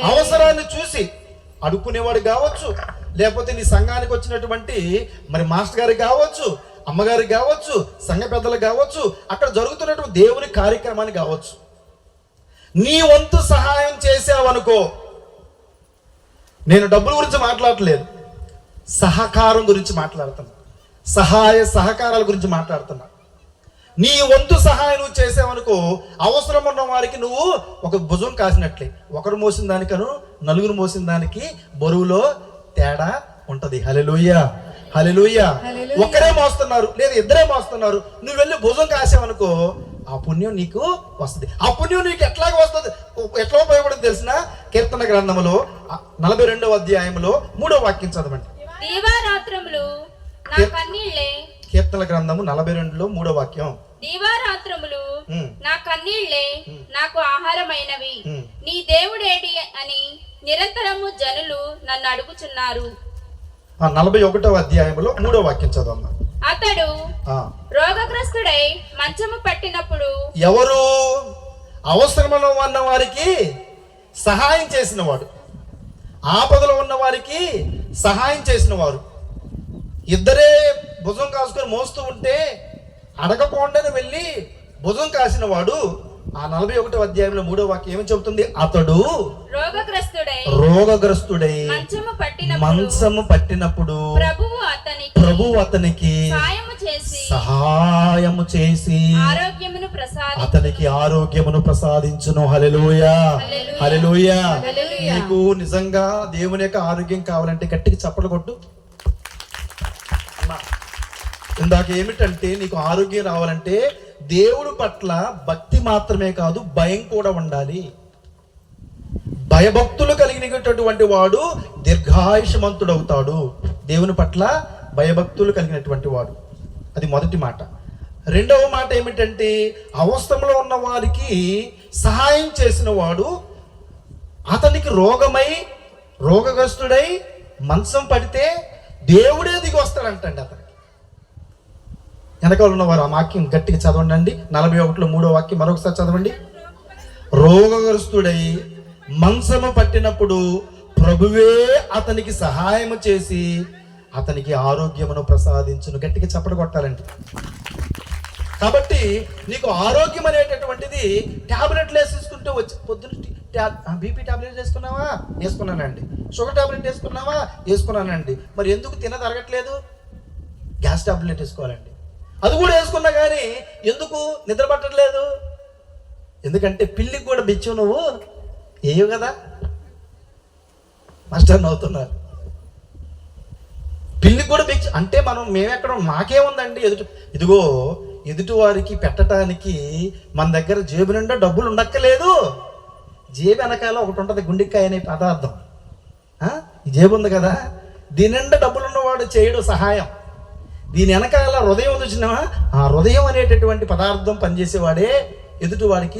అవసరాన్ని చూసి అడుక్కునేవాడు కావచ్చు, లేకపోతే నీ సంఘానికి వచ్చినటువంటి మరి మాస్టర్ గారికి కావచ్చు, అమ్మగారికి కావచ్చు, సంఘ పెద్దలకు కావచ్చు, అక్కడ జరుగుతున్నటువంటి దేవుని కార్యక్రమానికి కావచ్చు, నీ వంతు సహాయం చేసావనుకో. నేను డబ్బుల గురించి మాట్లాడట్లేదు, సహకారం గురించి మాట్లాడుతున్నా, సహాయ సహకారాల గురించి మాట్లాడుతున్నా. నీ వంతు సహాయం నువ్వు చేసావనుకో, అవసరం ఉన్న వారికి నువ్వు ఒక భుజం కాసినట్లే. ఒకరు మోసిన దానికను నలుగురు మోసిన దానికి బరువులో తేడా ఉంటది. హల్లెలూయా, హల్లెలూయా. ఒకరే మోస్తున్నారు లేదా ఇద్దరే మోస్తున్నారు, నువ్వు వెళ్ళి భుజం కాసావనుకో ఆ పుణ్యం నీకు వస్తుంది. ఆ పుణ్యం నీకు ఎట్లాగ వస్తుంది, ఎట్లా ఉపయోగపడుతుంది తెలిసిన? కీర్తన గ్రంథంలో 42వ అధ్యాయంలో 3వ వాక్యం చదవండి. దీవారాత్రములు నా కన్నీళ్లే. కీర్తన గ్రంథము 42లో 3వ వాక్యం. దీవారాత్రములు నా కన్నీళ్లే నాకు ఆహారమైనవి, నీ దేవుడేడి అని నిరంతరము జనులు నన్ను అడుగుచున్నారు. 41వ అధ్యాయంలో 3వ వాక్యం చదవమ్మా. అతడు రోగగ్రస్తుడై మంచము పట్టినప్పుడు. ఎవరు? అవసరంలో ఉన్న వారికి సహాయం చేసిన వాడు, ఆపదలో ఉన్న వారికి సహాయం చేసిన వారు. ఇద్దరే భుజం కాసుకొని మోస్తూ ఉంటే అడగకుండానే వెళ్ళి భుజం కాసిన వాడు. ఆ 41వ అధ్యాయంలో 3వ వాక్యం ఏమని చెబుతుంది? అతడు రోగగ్రస్తుడై మంచము పట్టినప్పుడు ప్రభువు అతనికి సహాయము చేసి అతనికి ఆరోగ్యమును ప్రసాదించును. హల్లెలూయా, హల్లెలూయా. నీకు నిజంగా దేవుని యొక్క ఆరోగ్యం కావాలంటే గట్టిగా చప్పట్లు కొట్టు. ఇందాక ఏమిటంటే నీకు ఆరోగ్యం రావాలంటే దేవుడి పట్ల భక్తి మాత్రమే కాదు, భయం కూడా ఉండాలి. భయభక్తులు కలిగినటువంటి వాడు దీర్ఘాయుషమంతుడవుతాడు. దేవుని పట్ల భయభక్తులు కలిగినటువంటి వాడు, అది మొదటి మాట. రెండవ మాట ఏమిటంటే అవసరంలో ఉన్న వారికి సహాయం చేసిన వాడు. అతనికి రోగగ్రస్తుడై మంచం పడితే దేవుడే దిగి వస్తాడంటండి అతనికి. వెనకాల ఉన్నవారు ఆ వాక్యం గట్టిగా చదవండి. 41లో 3వ వాక్యం మరొకసారి చదవండి. రోగగ్రస్తుడై మంచము పట్టినప్పుడు ప్రభువే అతనికి సహాయము చేసి అతనికి ఆరోగ్యమును ప్రసాదించును. గట్టిగా చప్పట కొట్టాలండి. కాబట్టి నీకు ఆరోగ్యం అనేటటువంటిది టాబ్లెట్లు వేసేసుకుంటే వచ్చి పొద్దున్న బీపీ టాబ్లెట్ వేసుకున్నావా? వేసుకున్నానండి. షుగర్ టాబ్లెట్ వేసుకున్నావా? వేసుకున్నానండి. మరి ఎందుకు తినదరగట్లేదు? గ్యాస్ టాబ్లెట్ వేసుకోవాలండి. అది కూడా వేసుకున్నా కానీ ఎందుకు నిద్ర పట్టట్లేదు? ఎందుకంటే పిల్లికి కూడా బిచ్చు నువ్వు వేయవు కదా. మాస్టర్ నవ్వుతున్నారు. పిల్లికి కూడా బిచ్చు అంటే మేమెక్కడ మాకేముందండి? ఎదుటి వారికి పెట్టడానికి మన దగ్గర జేబు నిండా డబ్బులు ఉండక్కలేదు. జేబు వెనకాల ఒకటి ఉంటుంది, గుండెకాయ అనే పదార్థం. ఈ జేబు ఉంది కదా, దీని నిండా డబ్బులు ఉన్నవాడు చేయడు సహాయం. దీని వెనకాల హృదయం ఉంది చూసినావా, ఆ హృదయం అనేటటువంటి పదార్థం పనిచేసేవాడే ఎదుటివాడికి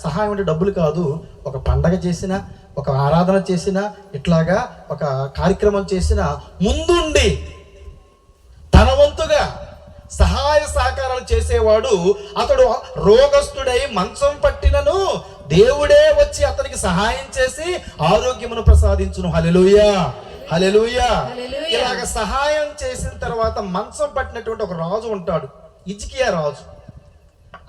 సహాయం అంటే డబ్బులు కాదు. ఒక పండగ చేసినా, ఒక ఆరాధన చేసినా, ఇట్లాగా ఒక కార్యక్రమం చేసినా ముందుండి తన వంతుగా సహాయ సహకారాలు అద్భుతాలు చేసేవాడు. అతడు రోగస్తుడై మంచం పట్టినను దేవుడే వచ్చి అతనికి సహాయం చేసి ఆరోగ్యమును ప్రసాదించును. హల్లెలూయా, హల్లెలూయా. ఇలాగ సహాయం చేసిన తర్వాత మంచం పట్టినటువంటి ఒక రాజు ఉంటాడు, హిజ్కియా రాజు.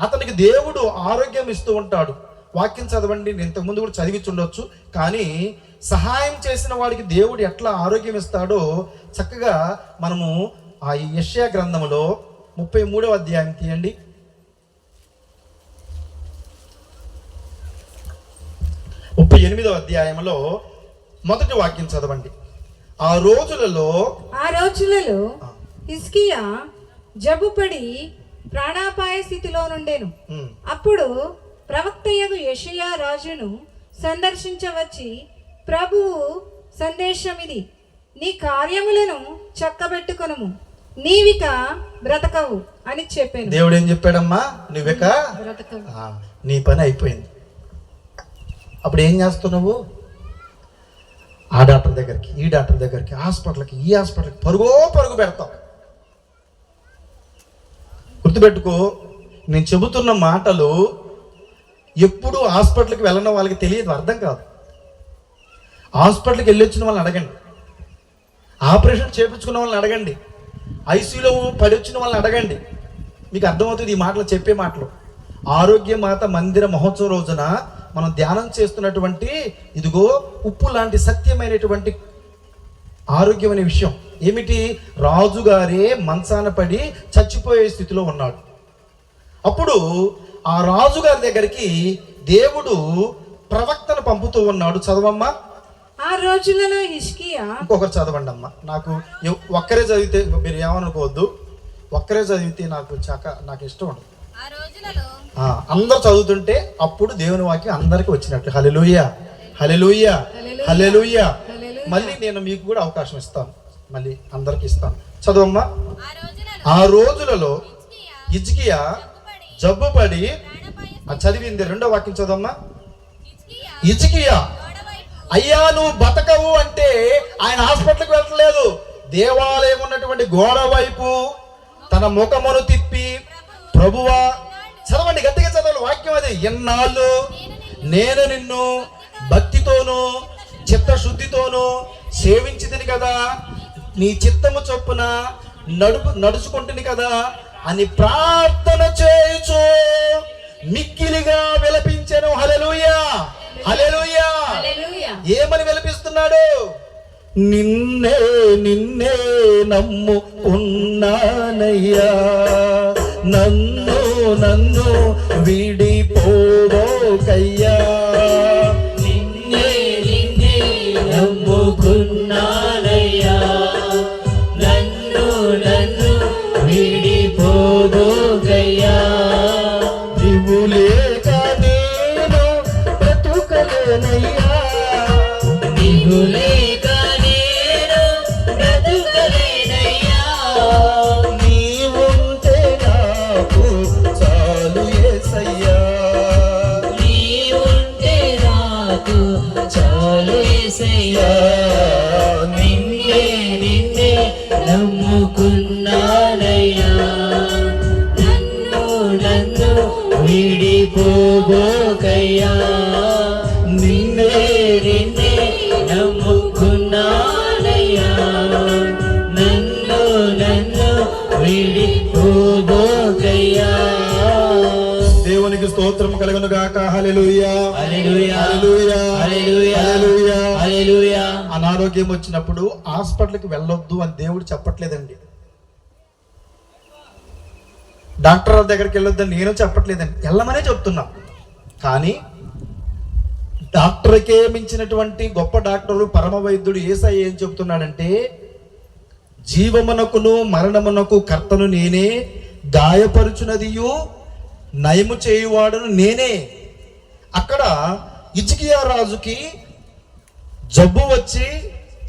అతనికి దేవుడు ఆరోగ్యం ఇస్తూ ఉంటాడు. వాక్యం చదవండి, నేను ఇంతకుముందు కూడా చదివించుండొచ్చు, కానీ సహాయం చేసిన వాడికి దేవుడు ఎట్లా ఆరోగ్యం ఇస్తాడో చక్కగా మనము ఆ యెషయా గ్రంథములో 33వ అధ్యాయం తీయండి. 38వ అధ్యాయంలో మొదటి వాక్యం చదవండి. ఆ రోజులలో హిజ్కియా జబ్బుపడి ప్రాణాపాయ స్థితిలో నుండెను. అప్పుడు ప్రవక్తయగు యెషయా రాజును సందర్శించవచ్చి, ప్రభువు సందేశమిది, నీ కార్యములను చక్కబెట్టుకొనుము, నీవిక బ్రతకవు అని చెప్పాను. దేవుడు ఏం చెప్పాడమ్మా? నువ్విక బ్రతకవు, నీ పని అయిపోయింది. అప్పుడు ఏం చేస్తున్నావు? ఆ డాక్టర్ దగ్గరికి, ఈ డాక్టర్ దగ్గరికి, హాస్పిటల్కి, ఈ హాస్పిటల్కి పరుగు పెడతావు. గుర్తుపెట్టుకో, నేను చెబుతున్న మాటలు ఎప్పుడు హాస్పిటల్కి వెళ్ళిన వాళ్ళకి తెలియదు, అర్థం కాదు. హాస్పిటల్కి వెళ్ళొచ్చిన వాళ్ళని అడగండి, ఆపరేషన్ చేయించుకున్న వాళ్ళని అడగండి, ఐసీయూలో పడి వచ్చిన వాళ్ళని అడగండి, మీకు అర్థమవుతుంది ఈ మాటలు, చెప్పే మాటలు. ఆరోగ్య మాత మందిర మహోత్సవం రోజున మనం ధ్యానం చేస్తున్నటువంటి ఇదిగో ఉప్పు లాంటి సత్యమైనటువంటి ఆరోగ్యం అనే విషయం ఏమిటి? రాజుగారే మంచాన పడి చచ్చిపోయే స్థితిలో ఉన్నాడు. అప్పుడు ఆ రాజుగారి దగ్గరికి దేవుడు ప్రవక్తను పంపుతూ ఉన్నాడు. చదవమ్మా. ఆ రోజులలో హిజ్కియా, ఇంకొకరు చదవండి అమ్మా. నాకు ఒక్కరే చదివితే మీరు ఏమనుకోవద్దు, ఒక్కరే చదివితే నాకు ఇష్టం ఉండదు. అందరు చదువుతుంటే అప్పుడు దేవుని వాక్యం అందరికి వచ్చినట్టు. హల్లెలూయా, హల్లెలూయా, హల్లెలూయా. మళ్ళీ నేను మీకు కూడా అవకాశం ఇస్తాను, మళ్ళీ అందరికి ఇస్తాను. చదవమ్మా. ఆ రోజులలో హిజ్కియా జబ్బుపడి, చదివింది రెండో వాక్యం చదవమ్మా. హిజ్కియా, అయ్యా నువ్వు బతకవు అంటే ఆయన హాస్పిటల్కి వెళ్ళట్లేదు, దేవాలయం ఉన్నటువంటి గోడ వైపు తన ముఖమును తిప్పి, ప్రభువా, చదవండి గట్టిగా చదవాలి వాక్యం అది, ఎన్నాళ్ళు నేను నిన్ను భక్తితోనూ చిత్తశుద్ధితోనూ సేవించితిని కదా, నీ చిత్తము చొప్పున నడుచుకుంటుంది కదా అని ప్రార్థన చేయుచు మిక్కిలిగా విలపించెను. హల్లెలూయా, హల్లెలూయా. ఏమని విలపిస్తున్నాడు? నిన్నే నిన్నే నమ్ముకున్నానయ్యా, నన్ను వీడిపోవోకయ్యా, నిన్నే నిన్నే నమ్ముకున్నానయ్యా, నన్ను వీడిపోవోకయ్యా, నీవు లేక నేను బ్రతుకలేనయ్యా, నీవు లేక నేను బ్రతుకలేనయ్యా, నీవుంటే నాకు చాలు యేసయ్యా, నీవుంటే నాకు చాలు యేసయ్యా, నిన్నే నిన్నే నమ్ముకున్నానయ్యా, నన్ను వీడిపోబోకయ్యా, నిన్నే నిన్నే నమ్ముకున్నానయ్యా, నన్ను వీడిపోబోకయ్యా. దేవునికి స్తోత్రం కలుగును గాక. హల్లెలూయా, హల్లెలూయా, హల్లెలూయా, హల్లెలూయా, హల్లెలూయా. హల్లెలూయా. అనారోగ్యం వచ్చినప్పుడు హాస్పిటల్కి వెళ్ళొద్దు అని దేవుడు చెప్పట్లేదండి, డాక్టర్ దగ్గరికి వెళ్ళొద్దని నేను చెప్పట్లేదండి, వెళ్ళమనే చెప్తున్నా. కానీ డాక్టర్కే మించినటువంటి గొప్ప డాక్టరు పరమ వైద్యుడు యేసయ్య ఏం చెప్తున్నాడంటే, జీవమునకును మరణమునకు కర్తను నేనే, గాయపరుచునదియు నయము చేయువాడును నేనే. అక్కడ హిజ్కియా రాజుకి జబ్బు వచ్చి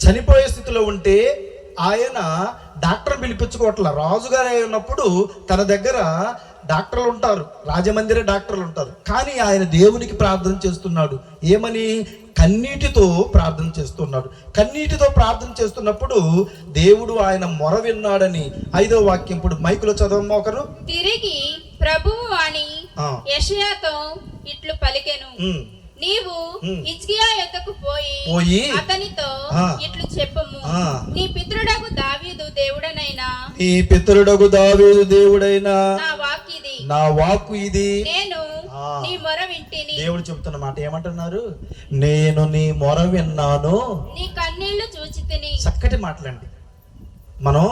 చనిపోయే స్థితిలో ఉంటే ఆయన డాక్టర్ పిలిపించుకోవట్ల. రాజుగారు ఉన్నప్పుడు తన దగ్గర డాక్టర్లు ఉంటారు, రాజమందిర డాక్టర్లు ఉంటారు, కానీ ఆయన దేవునికి ప్రార్థన చేస్తున్నాడు. ఏమని? కన్నీటితో ప్రార్థన చేస్తున్నాడు. కన్నీటితో ప్రార్థన చేస్తున్నప్పుడు దేవుడు ఆయన మొర విన్నాడని 5వ వాక్యం ఇప్పుడు మైకులో చదవమ్మా ఒకరు. తిరిగి ప్రభువు వాణి ఆ. యెషయాతో ఇట్లు పలికెను, నీవు హిజ్కియా యొద్దకు పోయి అతనితో ఆ. ఇట్లు చెప్పుము, ఆ. నీ పితరుడగు దావీదు దేవుడనైనా నీ పితరుడగు దావీదు దేవుడైనా నా వాక్కు ఇది, ఇది. నేను ఆ. నీ మొర వింటిని, దేవుడు చెప్తున్న మాట ఏమంటున్నారు? నేను నీ మొర విన్నాను, నీ కన్నీళ్లు చూచితిని. చక్కటి మాటలండి. మనం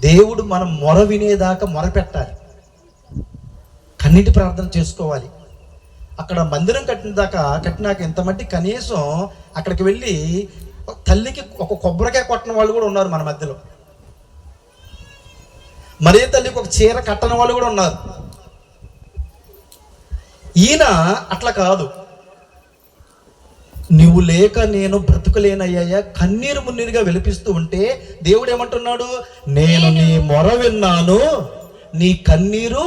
దేవుడు మనం మొర వినేదాకా మొర పెట్టాలి, కన్నీటి ప్రార్థన చేసుకోవాలి. అక్కడ మందిరం కట్టినాక ఇంతమంది కనీసం అక్కడికి వెళ్ళి తల్లికి ఒక కొబ్బరికాయ కొట్టిన వాళ్ళు కూడా ఉన్నారు మన మధ్యలో. మరే తల్లికి ఒక చీర కట్టని వాళ్ళు కూడా ఉన్నారు. ఈయన అట్లా కాదు. నువ్వు లేక నేను బ్రతుకులేనయ్యా, కన్నీరు మున్నీరుగా విలిపిస్తూ ఉంటే దేవుడు ఏమంటున్నాడు? నేను నీ మొర విన్నాను, నీ కన్నీరు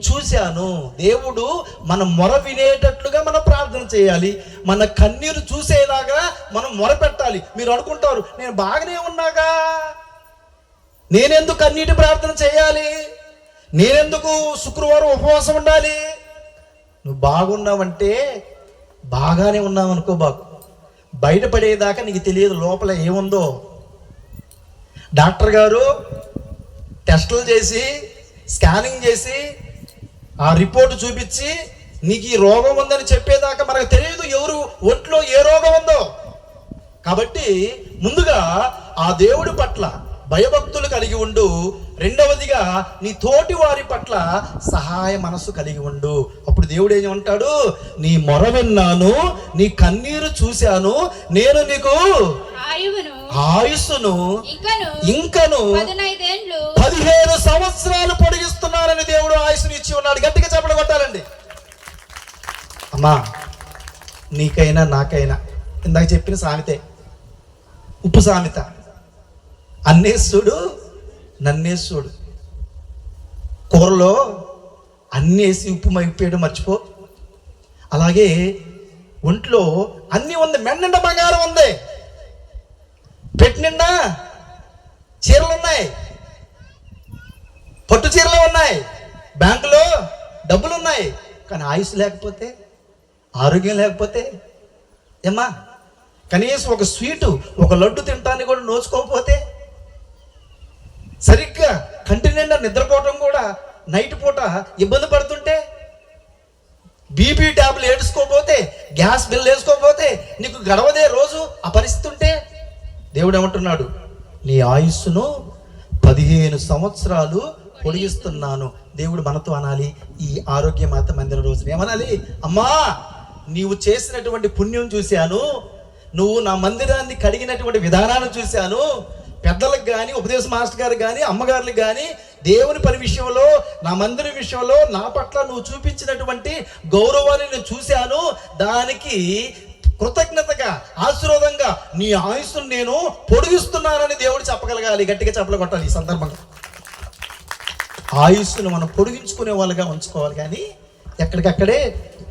చూశాను. దేవుడు మన మొర వినేటట్లుగా మనం ప్రార్థన చేయాలి, మన కన్నీరు చూసేలాగా మనం మొర పెట్టాలి. మీరు అనుకుంటారు, నేను బాగానే ఉన్నాగా, నేనెందుకు కన్నీటి ప్రార్థన చేయాలి, నేనెందుకు శుక్రవారం ఉపవాసం ఉండాలి? నువ్వు బాగున్నావంటే బాగానే ఉన్నావు అనుకో, బాగు బయటపడేదాకా నీకు తెలియదు లోపల ఏముందో. డాక్టర్ గారు టెస్టులు చేసి స్కానింగ్ చేసి ఆ రిపోర్ట్ చూపించి నీకు ఈ రోగం ఉందని చెప్పేదాకా మనకు తెలియదు ఎవరు ఒంట్లో ఏ రోగం ఉందో. కాబట్టి ముందుగా ఆ దేవుడి పట్ల భయభక్తులు కలిగి ఉండు. రెండవదిగా నీ తోటి వారి పట్ల సహాయ మనస్సు కలిగి ఉండు. అప్పుడు దేవుడు ఏమంటాడు? నీ మొర విన్నాను, నీ కన్నీరు చూశాను, నేను నీకు ఆయుస్సును ఇంకను 15 సంవత్సరాలు పొడిగిస్తున్నానని దేవుడు ఆయుస్సును ఇచ్చి ఉన్నాడు. గట్టిగా చెప్పలు కొట్టాలండి. అమ్మా, నీకైనా నాకైనా ఇందాక చెప్పిన సామెతే, ఉప్పు సామెత, అన్నేసుడు నన్నేసుడు. కూరలో అన్నేసి ఉప్పు మైపోయడం మర్చిపో. అలాగే ఒంట్లో అన్నీ ఉంది, మెండ బంగారం ఉంది, పెట్టి నిండా చీరలు ఉన్నాయి, పట్టు చీరలు ఉన్నాయి, బ్యాంకులో డబ్బులు ఉన్నాయి, కానీ ఆయుష్ లేకపోతే, ఆరోగ్యం లేకపోతే ఏమ్మా, కనీసం ఒక స్వీటు ఒక లడ్డు తింటానికి కూడా నోచుకోకపోతే, సరిగ్గా కంటి నిండా నిద్రపోవటం కూడా నైట్ పూట ఇబ్బంది పడుతుంటే, బీపీ ట్యాబ్లు వేసుకోకపోతే, గ్యాస్ బిల్ వేసుకోకపోతే, నీకు గడవదే రోజు ఆ పరిస్థితి ఉంటే, దేవుడు ఏమంటున్నాడు? నీ ఆయుస్సును 15 సంవత్సరాలు పొడిగిస్తున్నాను. దేవుడు మనతో అనాలి ఈ ఆరోగ్య మాత మందిరం రోజున ఏమనాలి? అమ్మా, నీవు చేసినటువంటి పుణ్యం చూశాను, నువ్వు నా మందిరాన్ని కడిగినటువంటి విధానాన్ని చూశాను, పెద్దలకు కానీ ఉపదేశ మాస్టర్ గారు కానీ అమ్మగారులకు కానీ దేవుని పని విషయంలో, నా మందిరం విషయంలో నా పట్ల నువ్వు చూపించినటువంటి గౌరవాన్ని నేను చూశాను, దానికి కృతజ్ఞతగా ఆశీర్వాదంగా నీ ఆయుస్సును నేను పొడిగిస్తున్నానని దేవుడు చెప్పగలగాలి. గట్టిగా చెప్పలు కొట్టాలి. ఈ సందర్భంగా ఆయుస్సును మనం పొడిగించుకునే వాళ్ళగా ఉంచుకోవాలి, కానీ ఎక్కడికక్కడే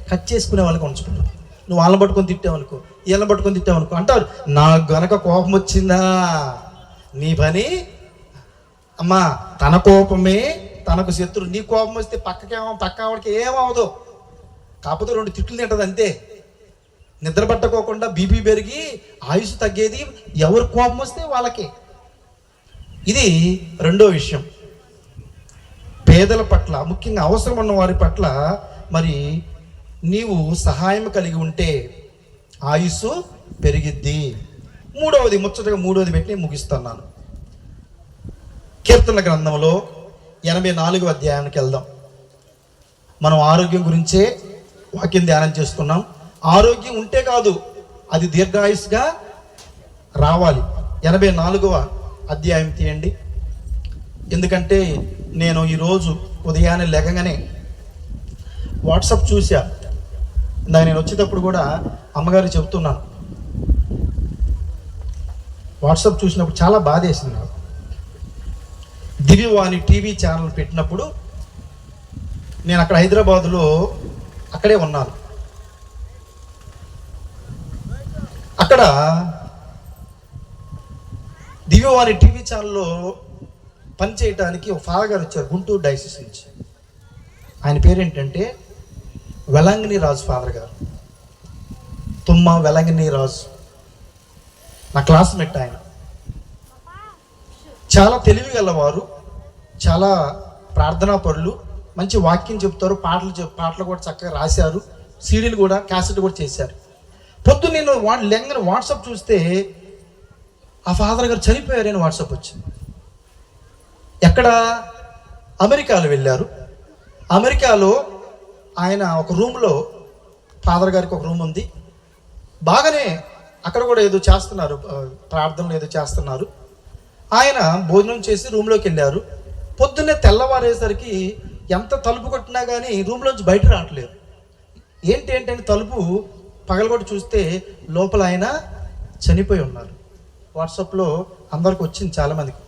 కట్ చేసుకునే వాళ్ళగా ఉంచుకుంటాం. నువ్వు వాళ్ళని పట్టుకొని తిట్టావనుకో, వీళ్ళని పట్టుకొని తిట్టావనుకో, అంటారు నాకు గనక కోపం వచ్చిందా నీ పని. అమ్మా, తన కోపమే తనకు శత్రు. నీ కోపం వస్తే పక్కవాడికి ఏమవదు, కాకపోతే 2 తిట్లు తింటది అంతే. నిద్ర పట్టకోకుండా బీపీ పెరిగి ఆయుష్ తగ్గేది ఎవరు కోపం వస్తే వాళ్ళకే. ఇది రెండో విషయం. పేదల పట్ల, ముఖ్యంగా అవసరం ఉన్న వారి పట్ల మరి నీవు సహాయం కలిగి ఉంటే ఆయుస్సు పెరిగిద్ది. ముచ్చటగా మూడవది పెట్టి ముగిస్తున్నాను. కీర్తన గ్రంథంలో 84వ అధ్యాయానికి వెళ్దాం. మనం ఆరోగ్యం గురించే వాక్యం ధ్యానం చేసుకున్నాం. ఆరోగ్యం ఉంటే కాదు, అది దీర్ఘాయుస్గా రావాలి. 84వ అధ్యాయం తీయండి. ఎందుకంటే నేను ఈరోజు ఉదయాన్నే లేకగానే వాట్సాప్ చూసా. ఇందాక నేను వచ్చేటప్పుడు కూడా అమ్మగారికి చెబుతున్నాను, వాట్సాప్ చూసినప్పుడు చాలా బాధ వేసింది నాకు. దివ్యవాణి టీవీ ఛానల్ పెట్టినప్పుడు నేను అక్కడ హైదరాబాదులో అక్కడే ఉన్నాను. అక్కడ దివ్యవాణి టీవీ ఛానల్లో పనిచేయటానికి ఒక ఫాదర్ గారు వచ్చారు, గుంటూరు డైసిస్ నుంచి. ఆయన పేరేంటంటే వెలంగిని రాజు ఫాదర్ గారు, తుమ్మ వెలంగిని రాజు. నా క్లాస్మేట్ ఆయన. చాలా తెలివి గలవారు, చాలా ప్రార్థనా పరులు, మంచి వాక్యం చెప్తారు, పాటలు కూడా చక్కగా రాశారు, సీడీలు కూడా క్యాసెట్ కూడా చేశారు. పొద్దున్న నేను లెంగన వాట్సాప్ చూస్తే ఆ ఫాదర్ గారు చనిపోయారని వాట్సాప్ వచ్చింది. ఎక్కడ? అమెరికాలో వెళ్ళారు. అమెరికాలో ఆయన ఒక రూమ్లో, ఫాదర్ గారికి ఒక రూమ్ ఉంది, బాగానే అక్కడ కూడా ఏదో చేస్తున్నారు, ప్రార్థనలు ఏదో చేస్తున్నారు. ఆయన భోజనం చేసి రూమ్లోకి వెళ్ళారు. పొద్దున్నే తెల్లవారేసరికి ఎంత తలుపు కొట్టినా కానీ రూమ్లోంచి బయట రావట్లేదు. ఏంటంటే తలుపు పగలగొట్టి చూస్తే లోపల ఆయన చనిపోయి ఉన్నారు. వాట్సాప్లో అందరికి వచ్చింది చాలామందికి.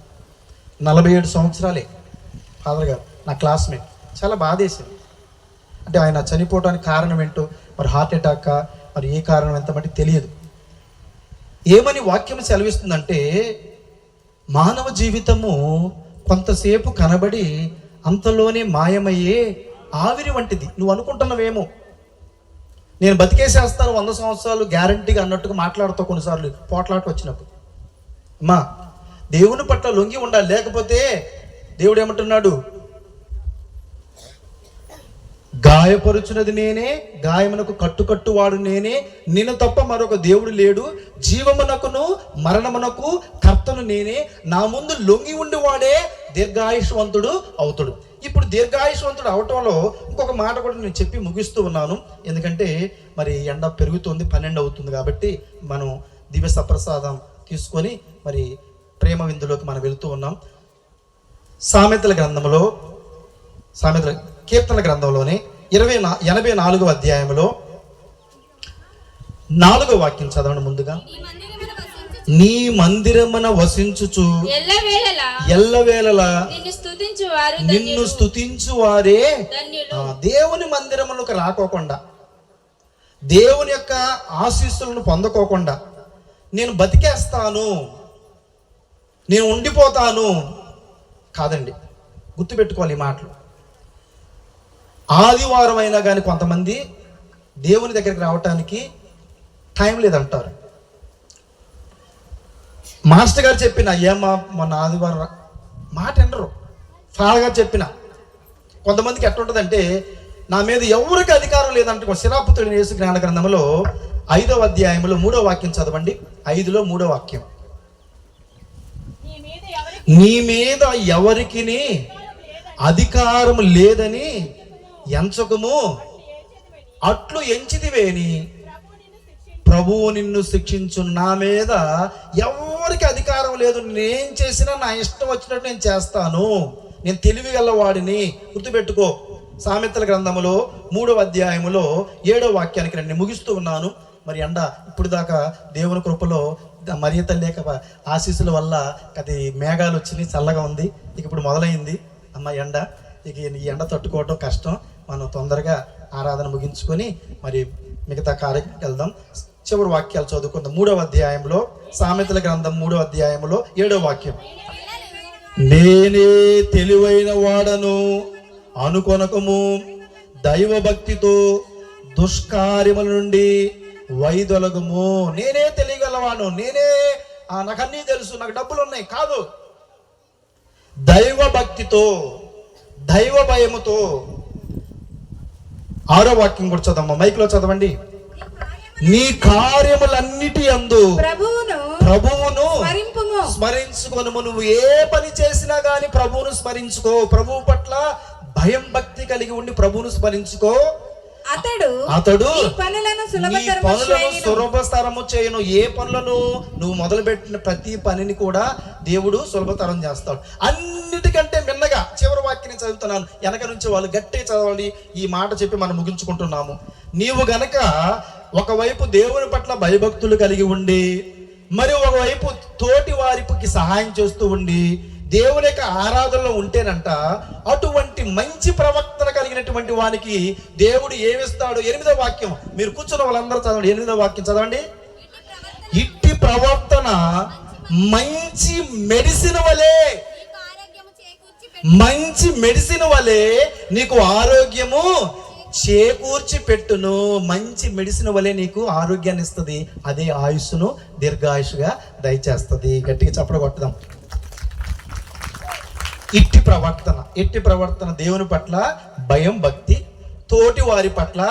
47 సంవత్సరాలే ఫాదర్ గారు, నా క్లాస్మేట్. చాలా బాధేసింది. అంటే ఆయన చనిపోవడానికి కారణం ఏంటో, మరి హార్ట్ అటాక్, మరి ఏ కారణం ఎంత మట్టి తెలియదు. ఏమని వాక్యం సెలవిస్తుందంటే, మానవ జీవితము కొంతసేపు కనబడి అంతలోనే మాయమయ్యే ఆవిరి వంటిది. నువ్వు అనుకుంటున్నావేమో నేను బతికేసేస్తాను 100 సంవత్సరాలు గ్యారంటీగా అన్నట్టుగా మాట్లాడుతూ కొన్నిసార్లు పోట్లాట వచ్చినప్పుడు. అమ్మా, దేవుని పట్ల లొంగి ఉండాలి. లేకపోతే దేవుడు ఏమంటున్నాడు? గాయపరుచున్నది నేనే, గాయమునకు కట్టువాడు నేనే, నేను తప్ప మరొక దేవుడు లేడు, జీవమునకును మరణమునకు కర్తను నేనే, నా ముందు లొంగి ఉండివాడే దీర్ఘాయుష్వంతుడు అవుతాడు. ఇప్పుడు దీర్ఘాయుష్వంతుడు అవటంలో ఇంకొక మాట కూడా నేను చెప్పి ముగిస్తూ ఉన్నాను. ఎందుకంటే మరి ఎండ పెరుగుతుంది, 12 అవుతుంది కాబట్టి మనం దివ్య సప్రసాదం తీసుకొని మరి ప్రేమ విందులోకి మనం వెళుతూ ఉన్నాం. సామెతల గ్రంథంలో, కీర్తన గ్రంథంలోనే 84వ అధ్యాయంలో 4వ వాక్యం చదవండి ముందుగా. నీ మందిరమున వసించుచు ఎల్లవేళలా నిన్ను స్తుతించు వారే. దేవుని మందిరములకు రాకోకుండా, దేవుని యొక్క ఆశీస్సులను పొందకోకుండా నేను బతికేస్తాను, నేను ఉండిపోతాను కాదండి. గుర్తుపెట్టుకోవాలి ఈ మాటలు. ఆదివారం అయినా కానీ కొంతమంది దేవుని దగ్గరికి రావటానికి టైం లేదంటారు. మాస్టర్ గారు చెప్పిన ఏమా మొన్న ఆదివారం మాట వినరు. ఫాదర్ గారు చెప్పిన కొంతమందికి ఎట్లుంటుందంటే, నా మీద ఎవరికి అధికారం లేదంటే, శిరాపుత్రుడి యేసు జ్ఞాన గ్రంథంలో 5వ అధ్యాయంలో 3వ వాక్యం చదవండి. 5లో 3వ వాక్యం. నీ మీద ఎవరికి అధికారం లేదని ఎంచకము, అట్లు ఎంచితివేని ప్రభువు నిన్ను శిక్షించు. నా మీద ఎవరికి అధికారం లేదు, నేను చేసినా నా ఇష్టం వచ్చినట్టు నేను చేస్తాను, నేను తెలివి గలవాడిని. గుర్తుపెట్టుకో. సామెతల గ్రంథములో 3వ అధ్యాయములో 7వ వాక్యానికి రండి, ముగిస్తూ ఉన్నాను. మరి ఎండ ఇప్పుడు దాకా దేవుని కృపలో మరియ తల్లి ఆశీస్సుల వల్ల అది మేఘాలు వచ్చినాయి, చల్లగా ఉంది. ఇక ఇప్పుడు మొదలైంది అమ్మ ఎండ. ఇక ఈ ఎండ తట్టుకోవటం కష్టం. మనం తొందరగా ఆరాధన ముగించుకొని మరి మిగతా కార్యక్రమం వెళ్దాం. చివరి వాక్యాలు చదువుకుందాం. 3వ అధ్యాయంలో, సామెతల గ్రంథం 3వ అధ్యాయంలో 7వ వాక్యం. నేనే తెలివైన వాడను అనుకొనకము, దైవ భక్తితో దుష్కార్యముల నుండి వైదొలగము. నేనే తెలియగలవాను, నేనే నాకు అన్నీ తెలుసు, నాకు డబ్బులు ఉన్నాయి కాదు. దైవ భక్తితో, దైవ భయముతో. 6వ వాక్యం కూడా చదవమ్మా, మైక్లో చదవండి. నీ కార్యములన్నిటి యందు ప్రభువును స్మరించుకొనుము. నువ్వు ఏ పని చేసినా గాని ప్రభువును స్మరించుకో. ప్రభువు పట్ల భయం భక్తి కలిగి ఉండి ప్రభువును స్మరించుకో. అతడు నీ పనులను సులభతరము చేయను. ఏ పనులను నువ్వు మొదలుపెట్టిన ప్రతి పనిని కూడా దేవుడు సులభతరం చేస్తాడు. అన్నిటికంటే మిన్నగా చివరి వాక్యాన్ని చదువుతున్నాను, వెనక నుంచి వాళ్ళు గట్టిగా చదవాలి. ఈ మాట చెప్పి మనం ముగించుకుంటున్నాము. నీవు గనక ఒకవైపు దేవుని పట్ల భయభక్తులు కలిగి ఉండి, మరి ఒకవైపు తోటి వారికి సహాయం చేస్తూ ఉండి దేవుని యొక్క ఆరాధనలో ఉంటేనంట, అటువంటి మంచి ప్రవక్తన కలిగినటువంటి వానికి దేవుడు ఏమిస్తాడు? 8వ వాక్యం. మీరు కూర్చున్న వాళ్ళందరూ చదవండి. 8వ వాక్యం చదవండి. ప్రవర్తన మంచి మెడిసిన్ వలె, మంచి మెడిసిన్ వలె నీకు ఆరోగ్యము చేకూర్చి పెట్టును. మంచి మెడిసిన్ వలె నీకు ఆరోగ్యాన్ని ఇస్తుంది, అదే ఆయుస్సును దీర్ఘాయుషుగా దయచేస్తుంది. గట్టిగా చప్పట్లు కొట్టదాం. ఎట్టి ప్రవర్తన దేవుని పట్ల భయం, భక్తి, తోటి వారి పట్ల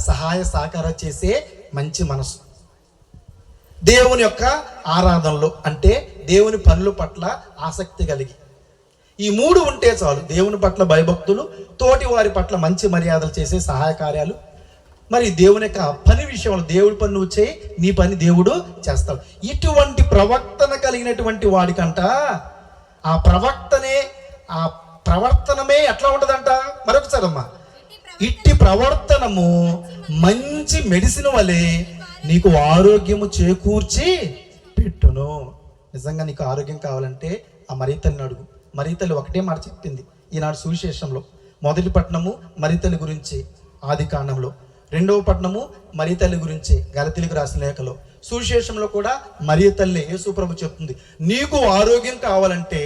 సహాయ సహకారం చేసే మంచి మనసు, దేవుని యొక్క ఆరాధనలో అంటే దేవుని పనుల పట్ల ఆసక్తి కలిగి, ఈ మూడు ఉంటే చాలు. దేవుని పట్ల భయభక్తులు, తోటి వారి పట్ల మంచి మర్యాదలు చేసే సహాయ కార్యాలు, మరి దేవుని యొక్క పని విషయంలో దేవుడి పని నువ్వు చేయి, నీ పని దేవుడు చేస్తాడు. ఇటువంటి ప్రవర్తన కలిగినటువంటి వాడికంట ఆ ప్రవర్తనమే ఎట్లా ఉంటుందంట? మరొకసారి అమ్మా, ఇట్టి ప్రవర్తనము మంచి మెడిసిన్ వలె నీకు ఆరోగ్యము చేకూర్చి పెట్టును. నిజంగా నీకు ఆరోగ్యం కావాలంటే ఆ మరీతల్ని అడుగు. మరీతల్లి ఒకటే మాట చెప్పింది ఈనాడు సువిశేషంలో. మొదటి పట్టణము మరీతల్లి గురించి ఆది కాండంలో, రెండవ పట్టణము మరీతల్లి గురించి గలతీలకు రాసిన లేఖలో, సువిశేషంలో కూడా మరియతల్లి యేసుప్రభు చెప్తుంది, నీకు ఆరోగ్యం కావాలంటే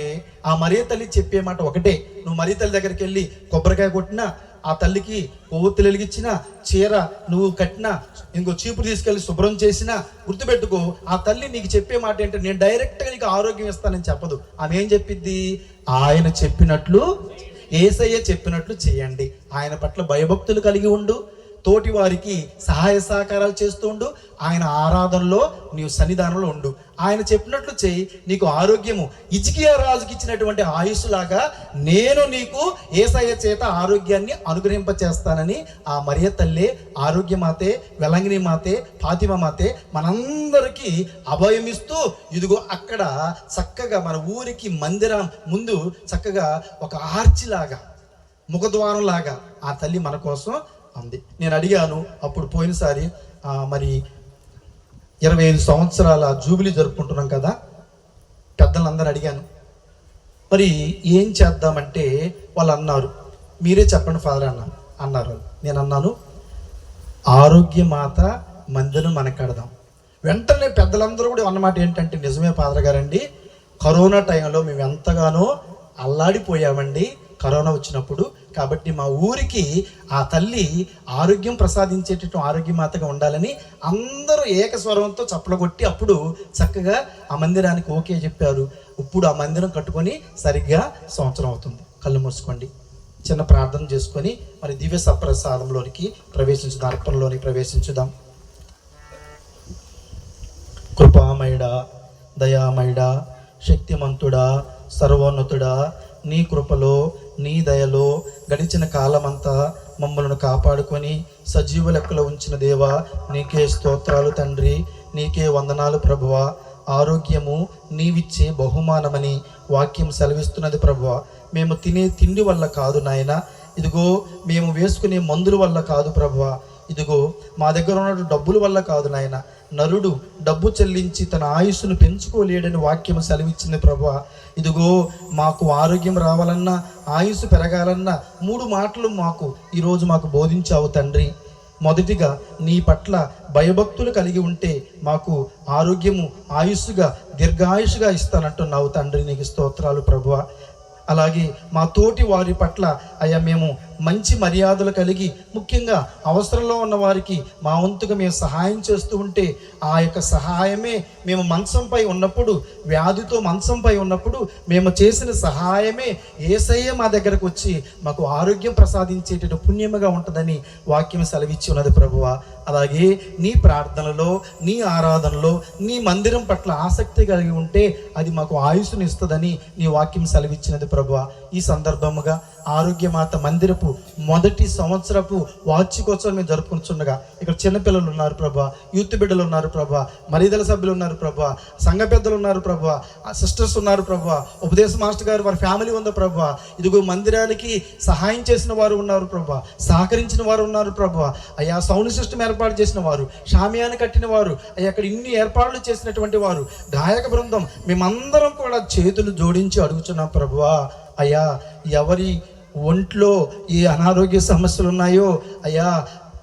ఆ మరియతల్లి చెప్పే మాట ఒకటే. నువ్వు మరియతల్లి దగ్గరికి వెళ్ళి కొబ్బరికాయ కొట్టినా, ఆ తల్లికి కొవ్వొత్తులు వెలిగించినా, చీర నువ్వు కట్టినా, ఇంకో చీపురు తీసుకెళ్ళి శుభ్రం చేసినా, గుర్తుపెట్టుకో ఆ తల్లి నీకు చెప్పే మాట ఏంటంటే నేను డైరెక్ట్గా నీకు ఆరోగ్యం ఇస్తానని చెప్పదు. ఆమె ఏం చెప్పిద్ది? ఆయన చెప్పినట్లు, యేసయ్య చెప్పినట్లు చేయండి. ఆయన పట్ల భయభక్తులు కలిగి ఉండు, తోటి వారికి సహాయ సహకారాలు చేస్తూ ఉండు, ఆయన ఆరాధనలో నీవు సన్నిధానంలో ఉండు, ఆయన చెప్పినట్లు చేయి, నీకు ఆరోగ్యము హిజ్కియా రాజుకి ఇచ్చినటువంటి ఆయుస్సులాగా నేను నీకు యేసయ్య చేత ఆరోగ్యాన్ని అనుగ్రహింపచేస్తానని ఆ మరియ తల్లే, ఆరోగ్యమాతే, వెలంగిని మాతే, ఫాతిమా మాతే మనందరికీ అభయమిస్తూ ఇదిగో అక్కడ చక్కగా మన ఊరికి మందిరం ముందు చక్కగా ఒక ఆర్చిలాగా, ముఖద్వారం లాగా ఆ తల్లి మన కోసం అంది. నేను అడిగాను అప్పుడు పోయినసారి, మరి 25 సంవత్సరాల జూబిలీ జరుపుకుంటున్నాం కదా, పెద్దలందరూ అడిగాను మరి ఏం చేద్దామంటే వాళ్ళు అన్నారు, మీరే చెప్పండి ఫాదర్ అన్నారు. నేను అన్నాను, ఆరోగ్యమాత మందిరం మనకు కడదాం. వెంటనే పెద్దలందరూ కూడా అన్నమాట ఏంటంటే, నిజమే ఫాదర్ గారండి, కరోనా టైంలో మేము ఎంతగానో అల్లాడిపోయామండి కరోనా వచ్చినప్పుడు, కాబట్టి మా ఊరికి ఆ తల్లి ఆరోగ్యం ప్రసాదించేటట్టు ఆరోగ్యమాతగా ఉండాలని అందరూ ఏకస్వరంతో చప్పలగొట్టి అప్పుడు చక్కగా ఆ మందిరానికి ఓకే చెప్పారు. ఇప్పుడు ఆ మందిరం కట్టుకొని సరిగ్గా సంవత్సరం అవుతుంది. కళ్ళు మూసుకోండి, చిన్న ప్రార్థన చేసుకొని మరి దివ్య సప్రసాదంలోనికి ప్రవేశించుదాం, అర్పణలోనికి ప్రవేశించుదాం. కృపామయుడా, దయామయుడా, శక్తిమంతుడా, సర్వోన్నతుడా, నీ కృపలో, నీ దయలో గడిచిన కాలమంతా మమ్మల్ని కాపాడుకొని సజీవ లెక్కలో ఉంచిన దేవా, నీకే స్తోత్రాలు తండ్రి, నీకే వందనాలు ప్రభువా. ఆరోగ్యము నీవిచ్చే బహుమానమని వాక్యం సెలవిస్తున్నది ప్రభువా. మేము తినే తిండి వల్ల కాదు నాయన, ఇదిగో మేము వేసుకునే మందుల వల్ల కాదు ప్రభువా, ఇదిగో మా దగ్గర ఉన్న డబ్బుల వల్ల కాదు నాయన. నరుడు డబ్బు చెల్లించి తన ఆయుస్సును పెంచుకోలేడని వాక్యం సెలవిచ్చింది ప్రభువా. ఇదిగో మాకు ఆరోగ్యం రావాలన్నా, ఆయుస్సు పెరగాలన్నా 3 మాటలు ఈరోజు మాకు బోధించావు తండ్రి. మొదటిగా నీ పట్ల భయభక్తులు కలిగి ఉంటే మాకు ఆరోగ్యము ఆయుస్సుగా దీర్ఘాయుషుగా ఇస్తానంటున్నావు తండ్రి, నీకు స్తోత్రాలు ప్రభువా. అలాగే మా తోటి వారి పట్ల అయ్యా మేము మంచి మర్యాదలు కలిగి, ముఖ్యంగా అవసరంలో ఉన్న వారికి మా వంతుగా మేము సహాయం చేస్తూ ఉంటే ఆ యొక్క సహాయమే మేము మంచంపై ఉన్నప్పుడు, వ్యాధితో మంచంపై ఉన్నప్పుడు మేము చేసిన సహాయమే యేసయ్య మా దగ్గరకు వచ్చి మాకు ఆరోగ్యం ప్రసాదించేట పుణ్యముగా ఉంటుందని వాక్యం సెలవిచ్చి ఉన్నది ప్రభువా. అలాగే నీ ప్రార్థనలో, నీ ఆరాధనలో, నీ మందిరం పట్ల ఆసక్తి కలిగి ఉంటే అది మాకు ఆయుస్సుని ఇస్తుందని నీ వాక్యం సెలవిచ్చినది ప్రభువా. ఈ సందర్భముగా ఆరోగ్యమాత మందిరపు మొదటి సంవత్సరపు వార్షికోత్సవం మేము జరుపుకుంటుండగా ఇక్కడ చిన్నపిల్లలు ఉన్నారు ప్రభా, యూత్ బిడ్డలు ఉన్నారు ప్రభా, మరీదల సభ్యులు ఉన్నారు ప్రభా, సంఘ పెద్దలు ఉన్నారు ప్రభా, సిస్టర్స్ ఉన్నారు ప్రభా, ఉపదేశ మాస్టర్ గారు వారి ఫ్యామిలీ ఉంది ప్రభా. ఇదిగో మందిరానికి సహాయం చేసిన వారు ఉన్నారు ప్రభా, సహకరించిన వారు ఉన్నారు ప్రభా. అయ్యా సౌండ్ సిస్టమ్ ఏర్పాటు చేసిన వారు, షామియాను కట్టిన వారు, అయ్యా అక్కడ ఇన్ని ఏర్పాట్లు చేసినటువంటి వారు, గాయక బృందం, మేమందరం కూడా చేతులు జోడించి అడుగుతున్నాం ప్రభువా. అయ్యా ఎవరి ఒంట్లో ఏ అనారోగ్య సమస్యలు ఉన్నాయో అయ్యా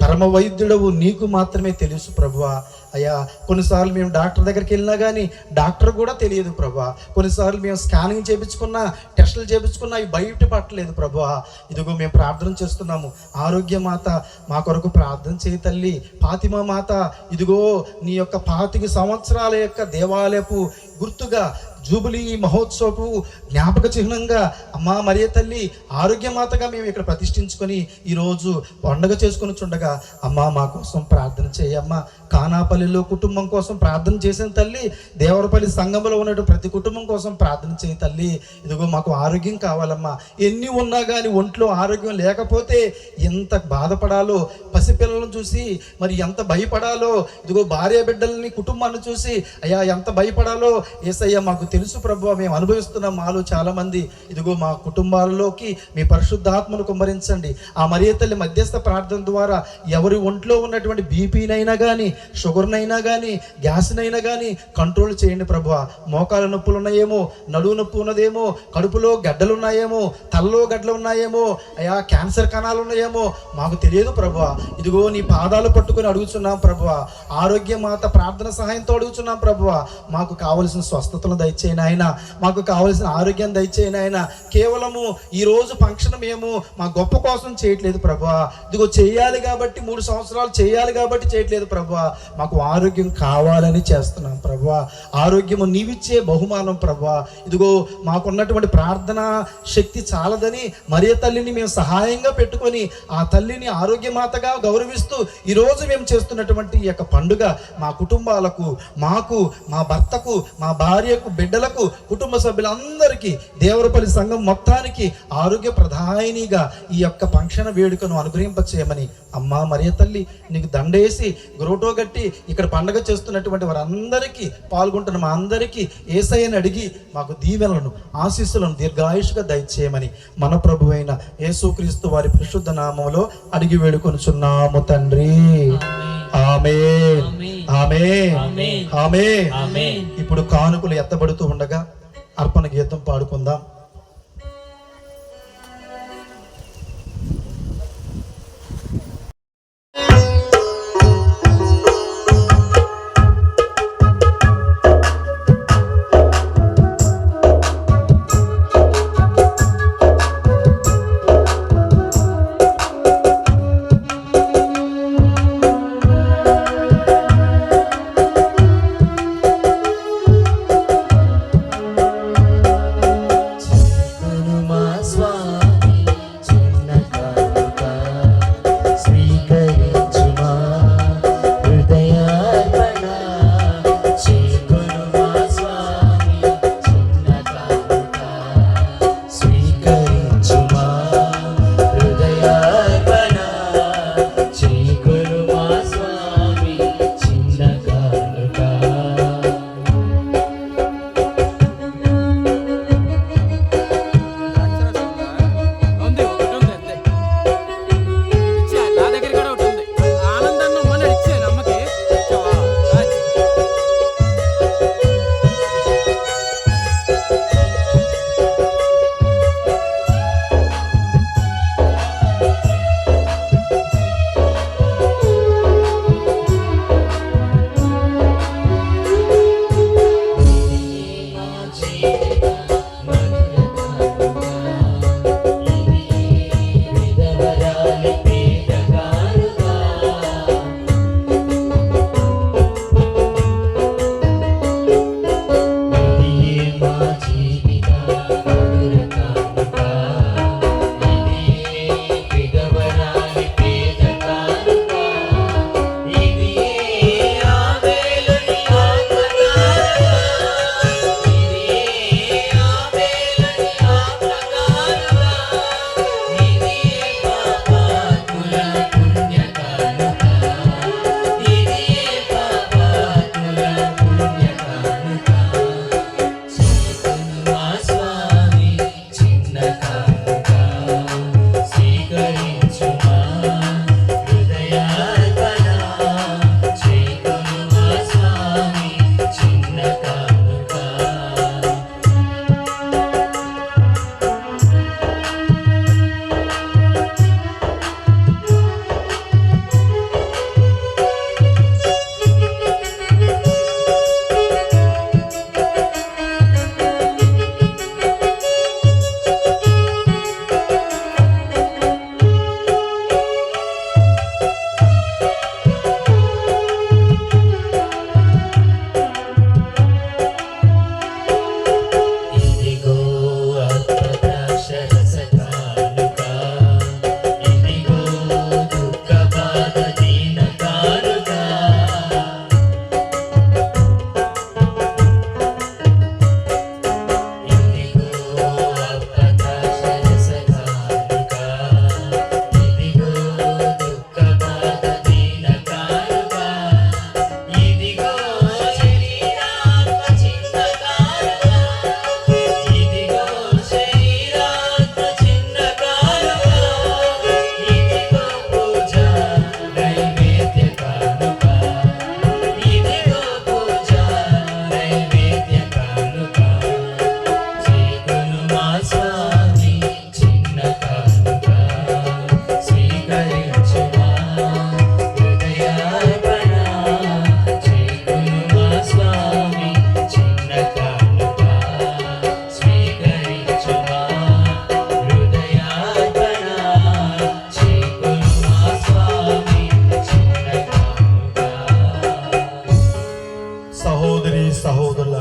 పరమ వైద్యుడవు నీకు మాత్రమే తెలుసు ప్రభువా. అయ్యా కొన్నిసార్లు మేము డాక్టర్ దగ్గరికి వెళ్ళినా కానీ డాక్టర్ కూడా తెలియదు ప్రభా. కొన్నిసార్లు మేము స్కానింగ్ చేయించుకున్నా, టెస్టులు చేయించుకున్నా అవి బయట పట్టలేదు ప్రభా. ఇదిగో మేము ప్రార్థన చేస్తున్నాము. ఆరోగ్య మాత మా కొరకు ప్రార్థన చేయి తల్లి. ఫాతిమా మాత ఇదిగో నీ యొక్క 25 సంవత్సరాల యొక్క దేవాలయపు గుర్తుగా జూబిలీ మహోత్సవపు జ్ఞాపక చిహ్నంగా అమ్మా మరియ తల్లి ఆరోగ్యమాతగా మేము ఇక్కడ ప్రతిష్ఠించుకొని ఈరోజు పండుగ చేసుకొని చుండగా అమ్మా మా కోసం ప్రార్థన చేయమ్మా. కానాపల్లిలో కుటుంబం కోసం ప్రార్థన చేసిన తల్లి, దేవరపల్లి సంఘంలో ఉన్న ప్రతి కుటుంబం కోసం ప్రార్థన చేయ తల్లి. ఇదిగో మాకు ఆరోగ్యం కావాలమ్మా. ఎన్ని ఉన్నా కానీ ఒంట్లో ఆరోగ్యం లేకపోతే ఎంత బాధపడాలో, పసిపిల్లలను చూసి మరి ఎంత భయపడాలో, ఇదిగో భార్య బిడ్డలని కుటుంబాన్ని చూసి అయ్యా ఎంత భయపడాలో యేసయ్య మాకు తెలుసు ప్రభువా. మేము అనుభవిస్తున్నాం మాలో చాలామంది. ఇదిగో మా కుటుంబాలలోకి మీ పరిశుద్ధాత్మను కుమ్మరించండి. ఆ మరియ తల్లి మధ్యస్థ ప్రార్థన ద్వారా ఎవరి ఒంట్లో ఉన్నటువంటి బీపీనైనా కానీ, షుగర్నైనా కానీ, గ్యాస్నైనా కానీ కంట్రోల్ చేయండి ప్రభువా. మోకాల నొప్పులు ఉన్నాయేమో, నడువు నొప్పి ఉన్నదేమో, కడుపులో గడ్డలు ఉన్నాయేమో, తలలో గడ్డలు ఉన్నాయేమో, అయ్యా క్యాన్సర్ కణాలు ఉన్నాయేమో మాకు తెలియదు ప్రభువా. ఇదిగో నీ పాదాలు పట్టుకొని అడుగుతున్నాం ప్రభువా. ఆరోగ్య మాత ప్రార్థన సహాయంతో అడుగుతున్నాం ప్రభువా. మాకు కావలసిన స్వస్థతను దయచేయను ఆయన, మాకు కావలసిన ఆరోగ్యం దయచేయను ఆయన. కేవలము ఈరోజు ఫంక్షన్ మేము మా గొప్ప కోసం చేయట్లేదు ప్రభువా. ఇదిగో చేయాలి కాబట్టి 3 సంవత్సరాలు చేయాలి కాబట్టి చేయట్లేదు ప్రభువా. మాకు ఆరోగ్యం కావాలని చేస్తున్నాం ప్రభువా. ఆరోగ్యము నీవిచ్చే బహుమానం ప్రభువా. ఇదిగో మాకున్నటువంటి ప్రార్థన శక్తి చాలదని మరియ తల్లిని మేము సహాయంగా పెట్టుకొని ఆ తల్లిని ఆరోగ్యమాతగా గౌరవిస్తూ ఈరోజు మేము చేస్తున్నటువంటి ఈ యొక్క పండుగ మా కుటుంబాలకు, మాకు, మా భర్తకు, మా భార్యకు, బిడ్డలకు, కుటుంబ సభ్యులందరికీ, దేవరపల్లి సంఘం మొత్తానికి ఆరోగ్య ప్రధానిగా ఈ యొక్క ఫంక్షన్ వేడుకను అనుగ్రహింపచేయమని అమ్మా మరియ తల్లి నీకు దండేసి గ్రోటో గట్టి ఇక్కడ పండగ చేస్తున్నటువంటి వారందరికీ, పాల్గొంటున్న మా అందరికీ యేసయ్యని అడిగి మాకు దీవెనలను, ఆశీస్సులను దీర్ఘాయుషుగా దయచేయమని మన ప్రభువైన యేసుక్రీస్తు వారి పరిశుద్ధ నామములో అడిగి వేడుకొనుచున్నాము తండ్రి. ఆమేన్, ఆమేన్, ఆమేన్. ఇప్పుడు కానుకలు ఎత్తబడుతూ ఉండగా అర్పణ గీతం పాడుకుందాం.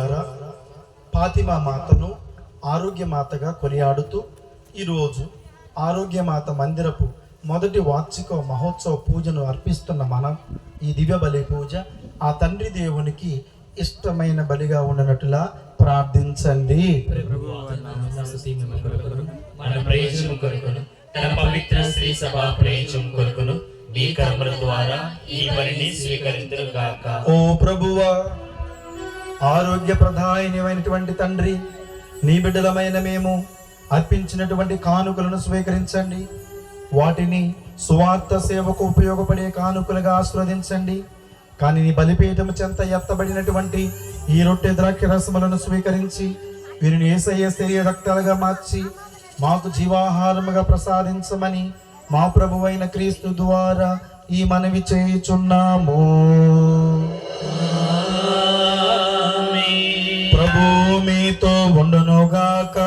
ద్వారా ఫాతిమా మాతను ఆరోగ్య మాతగా కొనియాడుతూ ఈరోజు ఆరోగ్య మాత మందిరపు మొదటి వార్షిక మహోత్సవ పూజను అర్పిస్తున్న మనం ఈ దివ్య బలి పూజ ఆ తండ్రి దేవునికి ఇష్టమైన బలిగా ఉండనట్లుగా ప్రార్థించండి. మన ప్రయోజనం కొరకును తన పవిత్ర శ్రీ సభ ప్రయోజనం కొరకును మీ కర్మల ద్వారా ఈ బలిని స్వీకరించును గాక. ఓ ప్రభువా, ఆరోగ్య ప్రధానమైనటువంటి తండ్రి, నీ బిడ్డలమైన మేము అర్పించినటువంటి కానుకలను స్వీకరించండి. వాటిని సువార్త సేవకు ఉపయోగపడే కానుకలుగా ఆస్వాదించండి. కానీ నీ బలిపీఠము చెంత ఎత్తబడినటువంటి ఈ రొట్టె ద్రాక్ష రసములను స్వీకరించి వీరిని యేసయ్య శరీర రక్తాలుగా మార్చి మాకు జీవాహారముగా ప్రసాదించమని మా ప్రభువైన క్రీస్తు ద్వారా ఈ మనవి చేయుచున్నాము. ప్రభు మీతో ఉండునుగాక.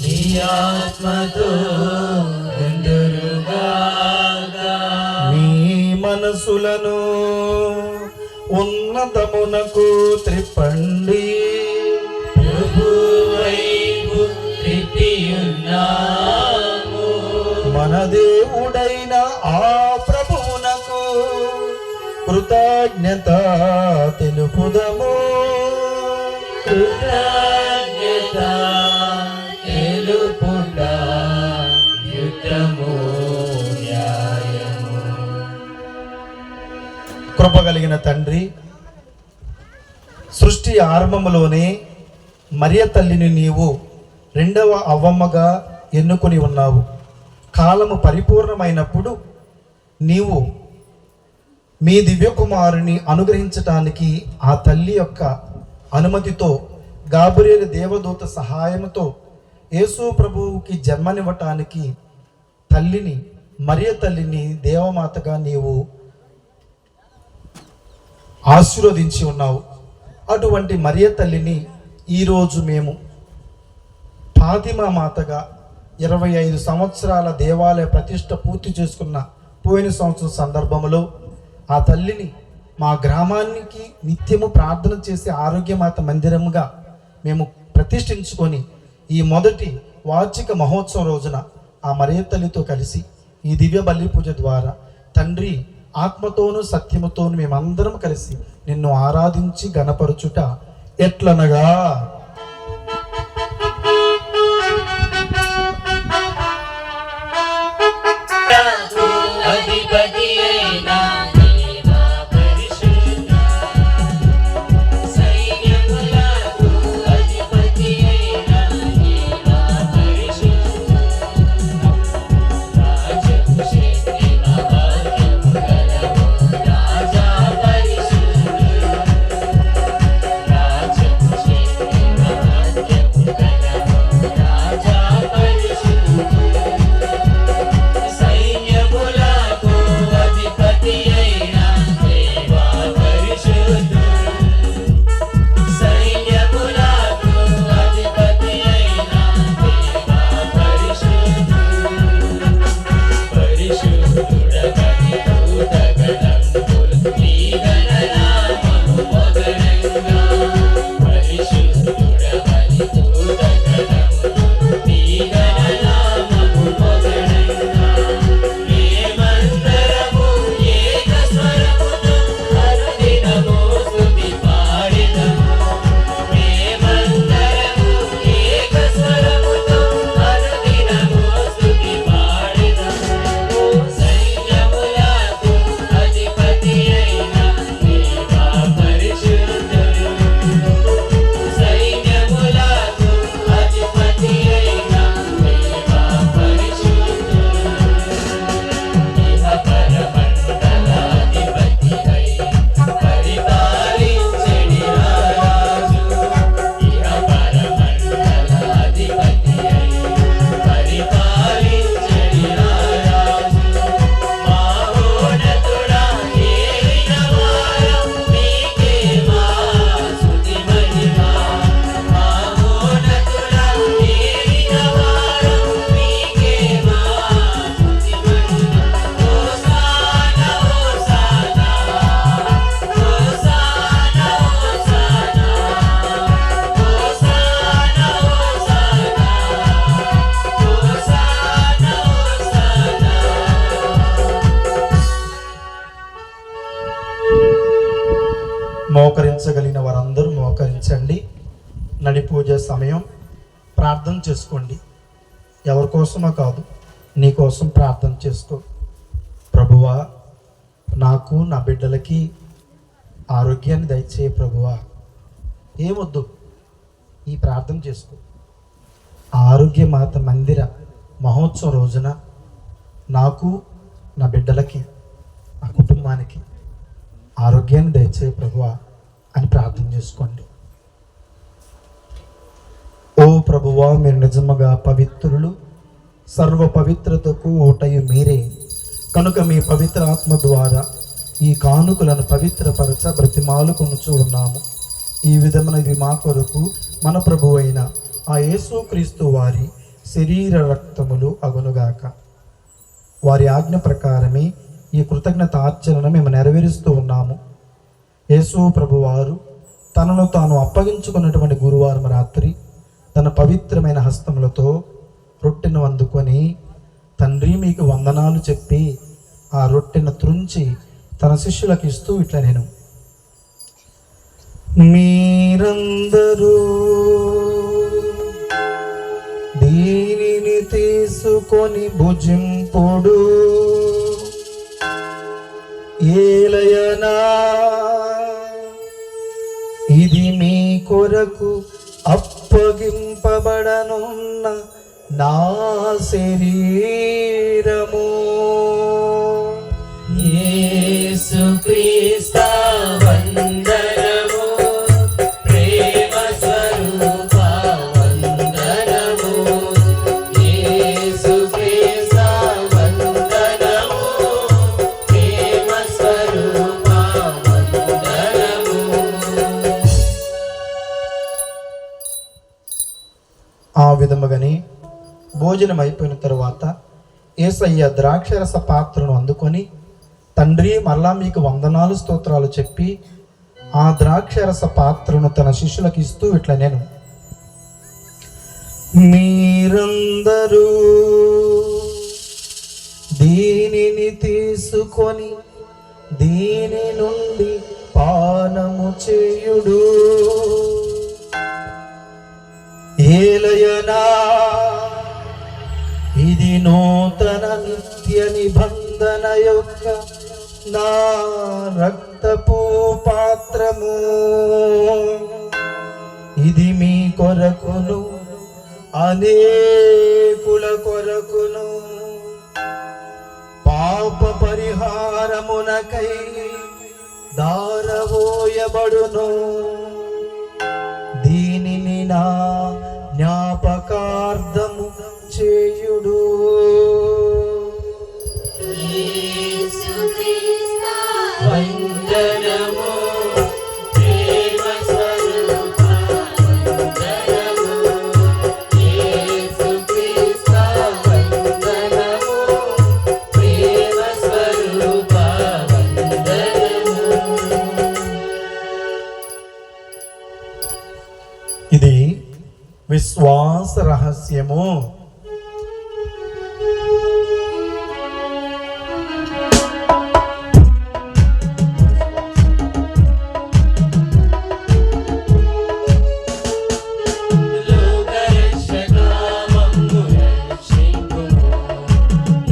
నీ ఆత్మతో ఉండునుగాక. మీ మనసులను ఉన్నతమునకు త్రిప్పండి. ప్రభువైపు త్రిప్పియున్నాము. మన దేవుడైన ఆ ప్రభువునకు కృతజ్ఞత తెలుపుదము. కృతజ్ఞత తెలుపుట యుక్తము న్యాయము. కృప కలిగిన తండ్రి, సృష్టి ఆరంభములోనే మరియ తల్లిని నీవు రెండవ అవ్వమ్మగా ఎన్నుకొని ఉన్నావు. కాలము పరిపూర్ణమైనప్పుడు నీవు మీ దివ్యకుమారుని అనుగ్రహించటానికి ఆ తల్లి యొక్క అనుమతితో గాబ్రియేలు దేవదూత సహాయంతో యేసు ప్రభువుకి జన్మనివ్వటానికి తల్లిని, మరియ తల్లిని దేవమాతగా నీవు ఆశీర్వదించి ఉన్నావు. అటువంటి మరియ తల్లిని ఈరోజు మేము ఫాతిమా మాతగా 25 సంవత్సరాల దేవాలయ ప్రతిష్ట పూర్తి చేసుకున్న పోయిన సంవత్సరం సందర్భంలో ఆ తల్లిని మా గ్రామానికి నిత్యము ప్రార్థన చేసే ఆరోగ్యమాత మందిరముగా మేము ప్రతిష్ఠించుకొని ఈ మొదటి వార్షిక మహోత్సవం రోజున ఆ మరియ తల్లితో కలిసి ఈ దివ్య బలి పూజ ద్వారా తండ్రి ఆత్మతోనూ సత్యముతోనూ మేమందరం కలిసి నిన్ను ఆరాధించి గణపరచుట ఎట్లనగా, అధిపతి అయినా దేవా పరిశుద్ధ, సైన్యములకు అధిపతి అయినా దేవా పరిశుద్ధ, రాజము శక్తి మహాత్మ్యము గలవు రాజా పరిశుద్ధ, రాజము శక్తి మోకరించగలిగిన వారందరూ మోకరించండి. నడి పూజ సమయం, ప్రార్థన చేసుకోండి. ఎవరి కోసమో కాదు, నీ కోసం ప్రార్థన చేసుకో. ప్రభువా, నాకు నా బిడ్డలకి ఆరోగ్యాన్ని దయచేయ ప్రభువా. ఏమొద్దు, ఈ ప్రార్థన చేసుకో. ఆరోగ్య మాత మందిర మహోత్సవం రోజున నాకు, నా బిడ్డలకి, నా కుటుంబానికి ఆరోగ్యాన్ని దయచేయ ప్రభువా అని ప్రార్థన చేసుకోండి. ఓ ప్రభువా, మీరు నిజముగా పవిత్రులు, సర్వ పవిత్రతకు ఓటయు మీరే. కనుక మీ పవిత్ర ఆత్మ ద్వారా ఈ కానుకలను పవిత్రపరచ బ్రతిమాలుకొనుచు ఉన్నాము. ఈ విధమైనవి మా కొరకు మన ప్రభు అయిన ఆ యేసుక్రీస్తు వారి శరీర రక్తములు అగునుగాక. వారి ఆజ్ఞ ప్రకారమే ఈ కృతజ్ఞత ఆచరణ మేము నెరవేరుస్తూ ఉన్నాము. యేసు ప్రభువారు తనను తాను అప్పగించుకున్నటువంటి గురువారం రాత్రి తన పవిత్రమైన హస్తములతో రొట్టెను అందుకొని, తండ్రి మీకు వందనాలు చెప్పి ఆ రొట్టెను త్రుంచి తన శిష్యులకు ఇస్తూ ఇట్లా నేను, మీరందరూ దీనిని తీసుకొని భుజింపుడు, ఏలయనా ఇది మీ కొరకు అప్పగింపబడనున్న నా శరీరము. యేసుక్రీస్తు వందనము, ప్రేమ స్వరూప వందనము. యేసుక్రీస్తు వందనము, ప్రేమ స్వరూప వందనము. ఆ విధముగానే భోజనం అయిపోయిన తరువాత యేసయ్య ద్రాక్షరస పాత్రను అందుకొని, తండ్రి మరలా మీకు వందనాలు స్తోత్రాలు చెప్పి ఆ ద్రాక్షరస పాత్రను తన శిష్యులకు ఇస్తూ ఇట్లా నేను, మీరందరూ దీనిని తీసుకొని దీని నుండి పానము చేయుడు, ఏలయనా ఇది నూతన నిత్య నిబంధన యొక్క నా రక్తపు పాత్రము. ఇది మీ కొరకును అనేకుల కొరకును పాప పరిహారమునకై దారవోయబడును. దీనిని నా జ్ఞాపకార్థము చేయుడు. యేసుక్రీస్తు వందనము, ప్రేమ స్వరూప వందనము. యేసుక్రీస్తు వందనము, ప్రేమ స్వరూప వందనము. ఇది విశ్వాస రహస్యము. లోకరక్షకామము రక్షింపుము,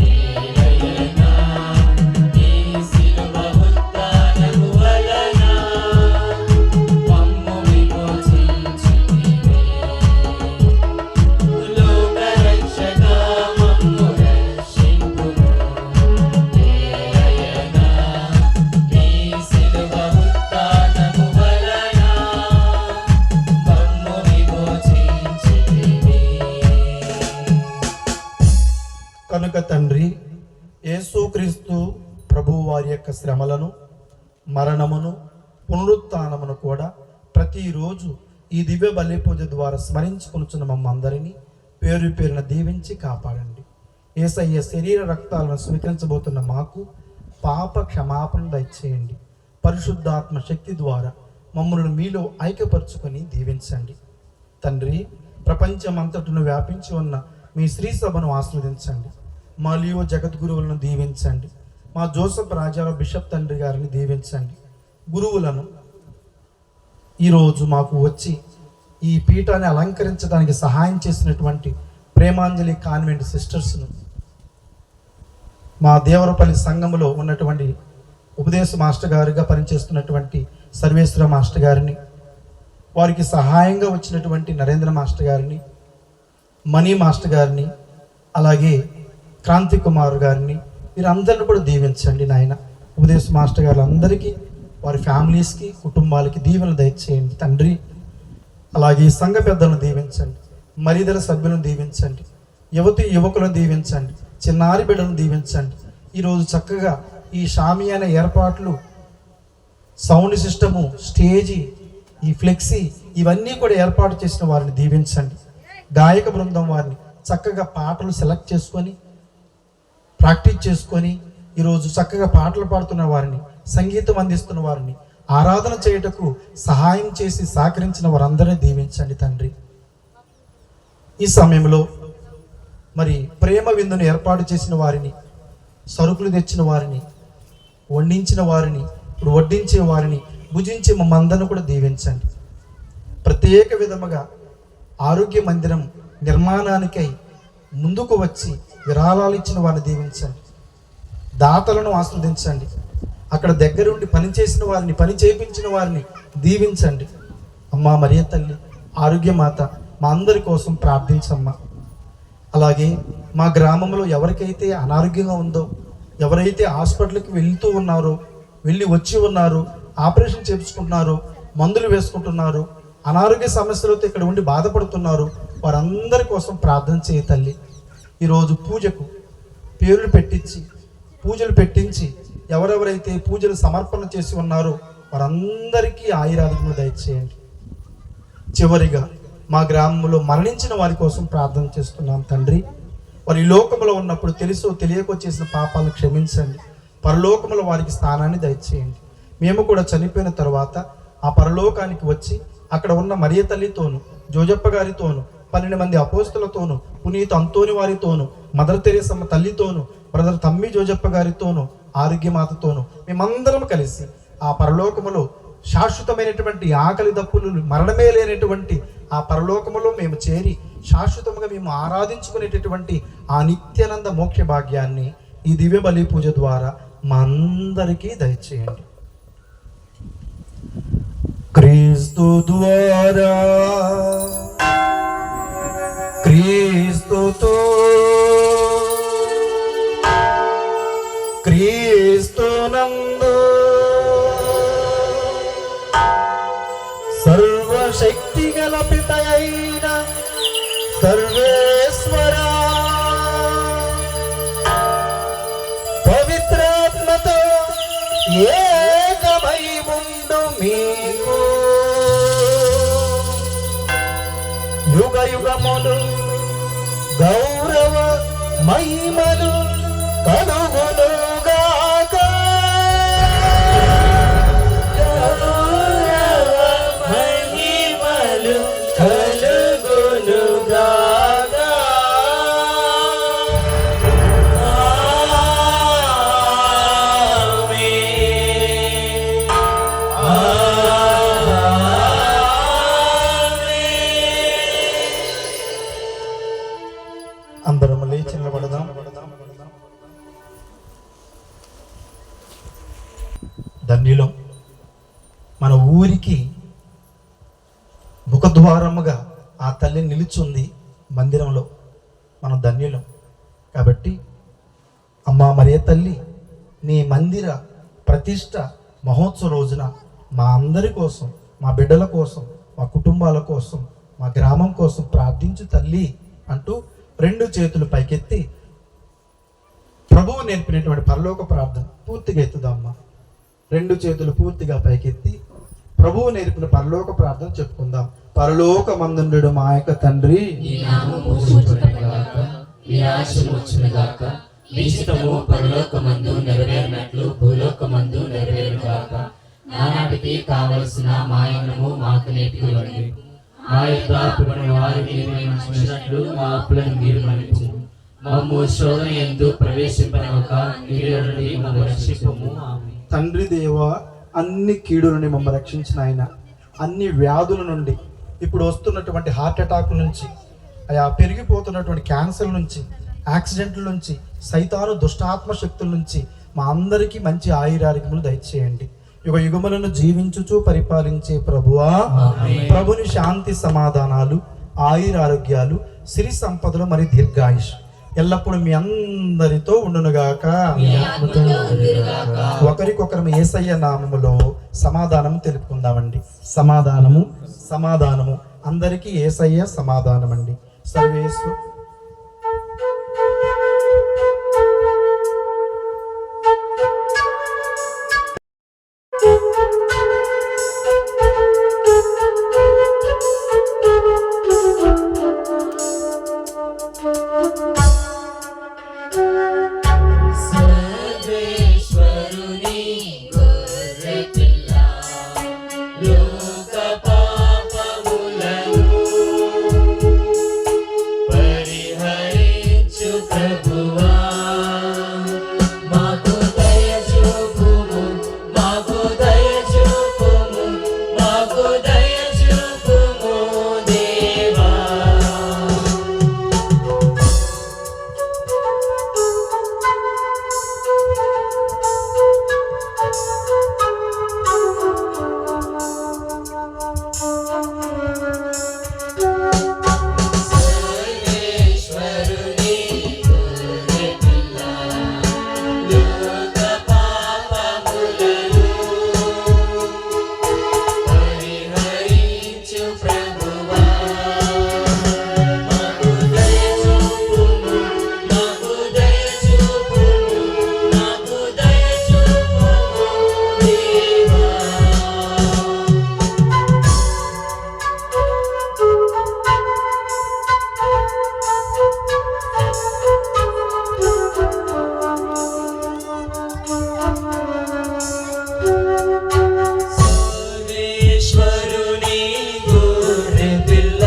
ఏలయనా నీ శిలువ ఉత్థానము వలన మమ్ము విమోచించితివి. లోకరక్షకామము రక్షింపుము, ఏలయనా నీ శిలువ ఉత్థానము వలన మమ్ము విమోచించితివి. కనుక తండ్రి, యేసుక్రీస్తు ప్రభువు వారి యొక్క శ్రమలను, మరణమును, పునరుత్థానమును కూడా ప్రతిరోజు ఈ దివ్య బలి పూజ ద్వారా స్మరించుకొనుచున్న మమ్మందరినీ పేరు పేరున దీవించి కాపాడండి. యేసయ్య శరీర రక్తాలను స్వీకరించబోతున్న మాకు పాప క్షమాపణ దయచేయండి. పరిశుద్ధాత్మ శక్తి ద్వారా మమ్మల్ని మీలో ఐక్యపరుచుకొని దీవించండి. తండ్రి, ప్రపంచమంతటను వ్యాపించి ఉన్న మీ శ్రీ సభను ఆస్వాదించండి. మా లియో జగద్గురువులను దీవించండి. మా జోసఫ్ రాజారావు బిషప్ తండ్రి గారిని దీవించండి. గురువులను, ఈరోజు మాకు వచ్చి ఈ పీఠాన్ని అలంకరించడానికి సహాయం చేసినటువంటి ప్రేమాంజలి కాన్వెంట్ సిస్టర్స్ను, మా దేవరపల్లి సంఘములో ఉన్నటువంటి ఉపదేశ మాస్టర్ గారుగా పనిచేస్తున్నటువంటి సర్వేశ్వర మాస్టర్ గారిని, వారికి సహాయంగా వచ్చినటువంటి నరేంద్ర మాస్టర్ గారిని, మణి మాస్టర్ గారిని, అలాగే క్రాంతి కుమార్ గారిని, వీరందరిని కూడా దీవించండి నాయన. ఉపదేశ మాస్టర్ గారు అందరికీ, వారి ఫ్యామిలీస్కి, కుటుంబాలకి దీవెనలు దయచేయండి తండ్రి. అలాగే ఈ సంఘ పెద్దలను దీవించండి, మరిదల సభ్యులను దీవించండి, యువకులను దీవించండి, చిన్నారి బిడ్డలను దీవించండి. ఈరోజు చక్కగా ఈ షామియాన ఏర్పాట్లు, సౌండ్ సిస్టము, స్టేజీ, ఈ ఫ్లెక్సీ ఇవన్నీ కూడా ఏర్పాటు చేసిన వారిని దీవించండి. గాయక బృందం వారిని చక్కగా పాటలు సెలెక్ట్ చేసుకొని ప్రాక్టీస్ చేసుకొని ఈరోజు చక్కగా పాటలు పాడుతున్న వారిని, సంగీతం అందిస్తున్న వారిని, ఆరాధన చేయుటకు సహాయం చేసి సహకరించిన వారందరినీ దీవించండి తండ్రి. ఈ సమయంలో మరి ప్రేమ విందును ఏర్పాటు చేసిన వారిని, సరుకులు తెచ్చిన వారిని, వండించిన వారిని, ఇప్పుడు వడ్డించే వారిని, భుజించే మమ్మందరిని కూడా దీవించండి. ప్రత్యేక విధముగా ఆరోగ్య మందిరం నిర్మాణానికై ముందుకు వచ్చి విరాళాలు ఇచ్చిన వారిని దీవించండి. దాతలను ఆస్వాదించండి. అక్కడ దగ్గరుండి పనిచేసిన వారిని, పని చేయించిన వారిని దీవించండి. అమ్మా మరియ తల్లి, ఆరోగ్యమాత, మా అందరి కోసం ప్రార్థించమ్మా. అలాగే మా గ్రామంలో ఎవరికైతే అనారోగ్యంగా ఉందో, ఎవరైతే హాస్పిటల్కి వెళ్తూ ఉన్నారో, వెళ్ళి వచ్చి ఉన్నారో, ఆపరేషన్ చేయించుకుంటున్నారో, మందులు వేసుకుంటున్నారు, అనారోగ్య సమస్యలతో ఇక్కడ ఉండి బాధపడుతున్నారు, వారందరి కోసం ప్రార్థన చేయ తల్లి. ఈరోజు పూజకు పేర్లు పూజలు పెట్టించి ఎవరెవరైతే పూజలు సమర్పణ చేసి ఉన్నారో వారందరికీ ఆయురారోగ్యం దయచేయండి. చివరిగా మా గ్రామంలో మరణించిన వారి కోసం ప్రార్థన చేస్తున్నాం తండ్రి. వారి లోకంలో ఉన్నప్పుడు తెలుసో తెలియకో చేసిన పాపాలను క్షమించండి. పరలోకంలో వారికి స్థానాన్ని దయచేయండి. మేము కూడా చనిపోయిన తర్వాత ఆ పరలోకానికి వచ్చి అక్కడ ఉన్న మరియ తల్లితోను, జోజప్ప గారితోను, 12 మంది అపోస్తులతోను, పునీత అంతోని వారితోను, మదర్ తెరేసమ్మ తల్లితోను, బ్రదర్ తమ్మి జోజప్ప గారితోను, ఆరోగ్యమాతతోను మేమందరం కలిసి ఆ పరలోకములో శాశ్వతమైనటువంటి ఆకలి దప్పులు మరణమే లేనటువంటి ఆ పరలోకములో మేము చేరి శాశ్వతంగా మేము ఆరాధించుకునేటటువంటి ఆ నిత్యానంద మోక్ష భాగ్యాన్ని ఈ దివ్య బలి పూజ ద్వారా మా అందరికీ దయచేయండి. క్రీస్తు ద్వారా, క్రీస్తుతో, క్రీస్తునందు సర్వశక్తి గల పిత అయిన సర్వేశ్వరా, పవిత్రాత్మతో ఏకమై ఉండు మీకు యుగ యుగములు గౌరవ మహిమలు కలుగునుగాక. మహిమలు కలుగునుగాక. అందరం లేచి నిలబడదాం. ధన్యులం. మన ఊరికి ముఖద్వారముగా ఆ తల్లి నిలుచుంది మందిరంలో. మనం ధన్యులం. కాబట్టి అమ్మా మరియ తల్లి, నీ మందిర ప్రతిష్ట మహోత్సవ రోజున మా అందరి కోసం, మా బిడ్డల కోసం, మా కుటుంబాల కోసం, మా గ్రామం కోసం ప్రార్థించు తల్లి అంటూ 2 చేతులు పైకెత్తి ప్రభువు నేర్పినటువంటి పరలోక ప్రార్థన పూర్తిగా ఎత్తుదామ్మా. 2 చేతులు పూర్తిగా పైకెత్తి ప్రభువు నేర్పిన పరలోక ప్రార్థన చెప్పుకుందాం. పరలోక మందుండు మా యొక్క తండ్రి, నీ నామము పూజింపబడుగాక, నీ రాజ్యము వచ్చునుగాక, నీ చిత్తము పరలోకమందు నెరవేరినట్లు భూలోకమందు నెరవేరుగాక. నానాటికి కావలసిన మా అన్నము మాకు నేర్పివ్వండి. మా యొక్క అప్పులను వారికి మేము మన్నించినట్లు మా అప్పులను మీరు మన్నించుము. మమ్ము శోధన యందు ప్రవేశింపనివ్వక కీడు నుండి మమ్మల్ని రక్షింపుము. ఆమేన్. తండ్రి దేవ, అన్ని కీడు నుండి మమ్మల్ని రక్షించిన ఆయన, అన్ని వ్యాధుల నుండి, ఇప్పుడు వస్తున్నటువంటి హార్ట్ అటాక్ నుంచి, ఆయా పెరిగిపోతున్నటువంటి క్యాన్సర్ నుంచి, యాక్సిడెంట్ల నుంచి, సైతాను దుష్టాత్మ శక్తుల నుంచి మా అందరికీ మంచి ఆయురారోగ్యములు దయచేయండి. యుగ యుగములను జీవించుచు పరిపాలించే ప్రభువా, ప్రభుని శాంతి సమాధానాలు, ఆయురారోగ్యాలు, సిరి సంపదలు మరి దీర్ఘాయుష్ ఎల్లప్పుడూ మీ అందరితో ఉండునుగాక. ఒకరికొకరు యేసయ్య నామములో సమాధానం తెలుపుకుందామండి. సమాధానము, సమాధానము. అందరికీ యేసయ్య సమాధానం అండి. సర్వేశ్వర సర్వేశ్వరుని గొర్రె పిల్ల, లోక పాపములను పరిహరించు ప్రభువా, మాకు దయ చూపుము, మాకు దయ చూపుము, మాకు దయ చూపుము దేవా. సర్వేశ్వరుని గొర్రె పిల్ల, లోక పాపములను పరిహరించు ప్రభువా, మాకు దయ చూపుము, మాకు దయ చూపుము, మాకు దయ చూపుము దేవా. సర్వేశ్వరుని గొర్రె పిల్ల,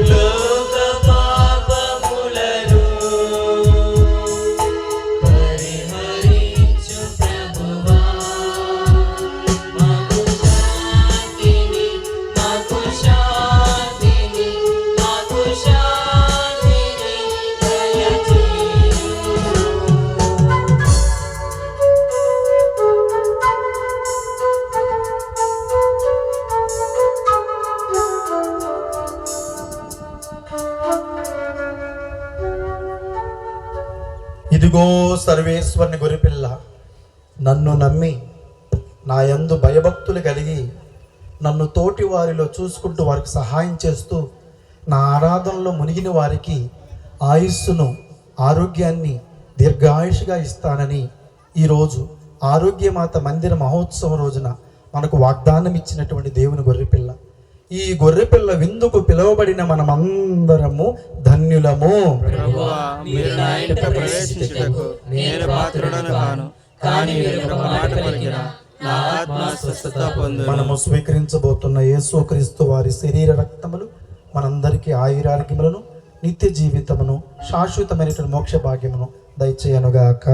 లోక పాపములను పరిహరించు ప్రభువా, మాకు శాంతిని, మాకు శాంతిని, మాకు శాంతిని దయచేయు. ఇదిగో సర్వేశ్వరుని గొర్రెపిల్ల, నన్ను నమ్మి నా యందు భయభక్తులు కలిగి నన్ను తోటి వారిలో చూసుకుంటూ వారికి సహాయం చేస్తూ నా ఆరాధనలో మునిగిన వారికి ఆయుస్సును, ఆరోగ్యాన్ని దీర్ఘాయుషుగా ఇస్తానని ఈరోజు ఆరోగ్యమాత మందిర మహోత్సవం రోజున మనకు వాగ్దానం ఇచ్చినటువంటి దేవుని గొర్రెపిల్ల. ఈ గొర్రెపిల్ల విందుకు పిలువబడిన మనమందరము ధన్యులము. ప్రభువా, మీరు నా ఇంట ప్రవేశించుటకు నేను పాత్రుడను కాను, కానీ మీరు ఒక మాట పలికిన నా ఆత్మ స్వస్థత పొందును. మనము స్వీకరించబోతున్న యేసుక్రీస్తు వారి శరీర రక్తములు మనందరికీ ఆయురారోగ్యములను, నిత్య జీవితమును, శాశ్వతమైనటువంటి మోక్ష భాగ్యమును దయచేయనుగాక.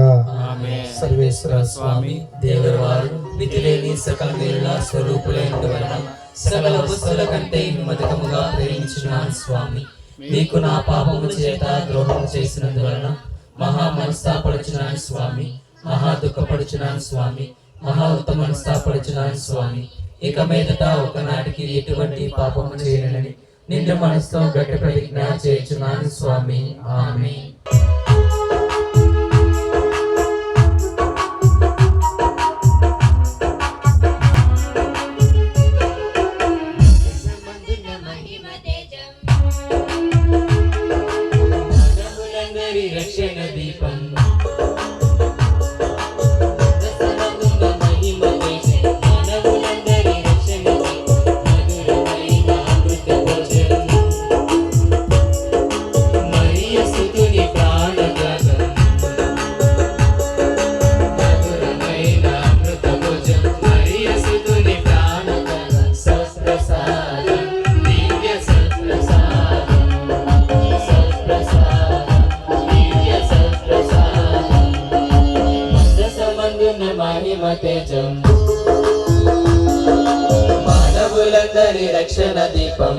సర్వేశ్వర స్వామి దేవుడు వారు మితిలేని సకల మేలుల స్వరూపులైన వలన సకల వస్తువుల కంటే మధురముగా ప్రేమించున్నాను స్వామి. మీకు నా పాపము చేత ద్రోహం చేసినందువలన మహా మనస్తాపడుచున్నాను స్వామి, మహా దుఃఖపడుచున్నాను స్వామి, మహా ఉత్తమ మనస్తాపడుచున్నాను స్వామి. ఇక మీదట ఒకనాటికి ఎటువంటి పాపము చేయనని నిండు మనసుతో గట్టి ప్రతిజ్ఞ చేయుచున్నాను స్వామి. ఆమేన్. మహిమ తేజం మానవులందరి రక్షణ దీపం మహిమ తేజం, మానవులందరి రక్షణ దీపం, మధురమైన అమృత భోజనం, మరియ స్తుతుని ప్రాణ మనవులందరి రక్షణ దీపం.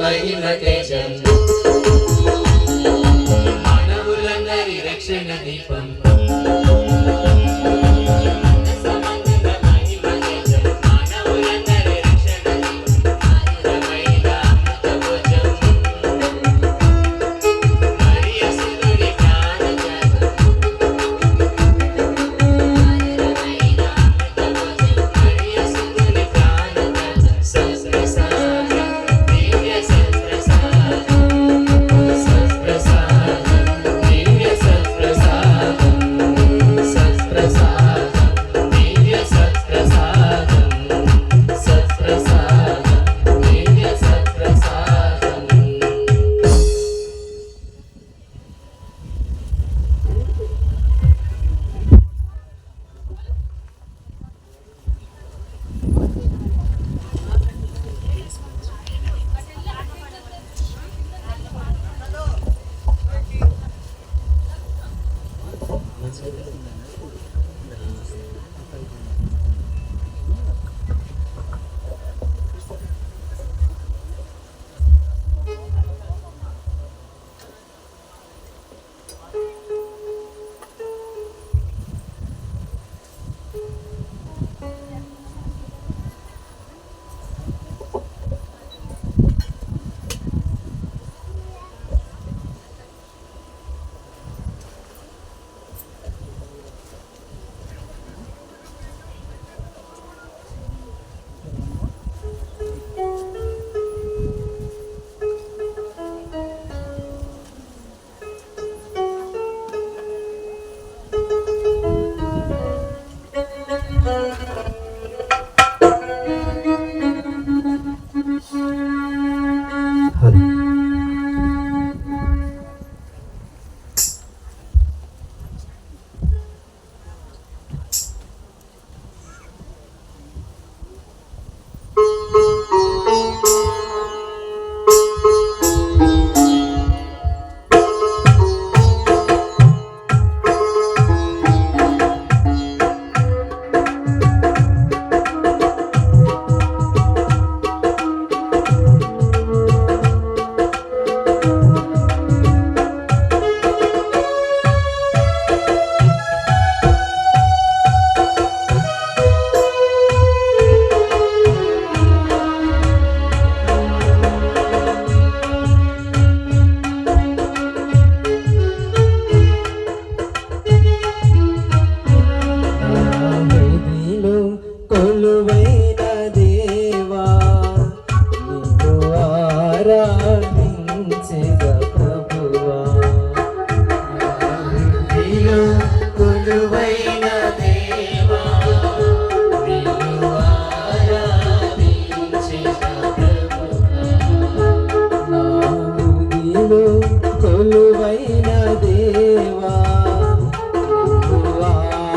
మహిమ తేజం మానవులందరి రక్షణ దీపం.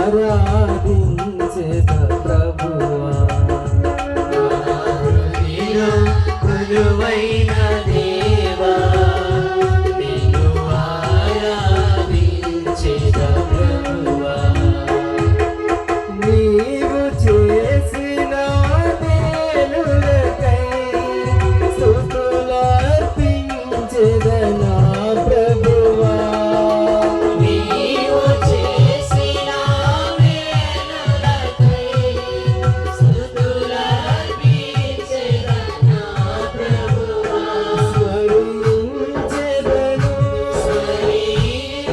ఆరాధించేద ప్రభువా కొలువైన దేవా నిన్ను ఆరాధించేద ప్రభువా నీవు చేసిన మేలులకై స్తుతులర్పించెద నా ప్రభువా నీవు చేసిన మేలులకై స్తుతులర్పించెద నా ప్రభువా స్మరించెదను స్మరించెదను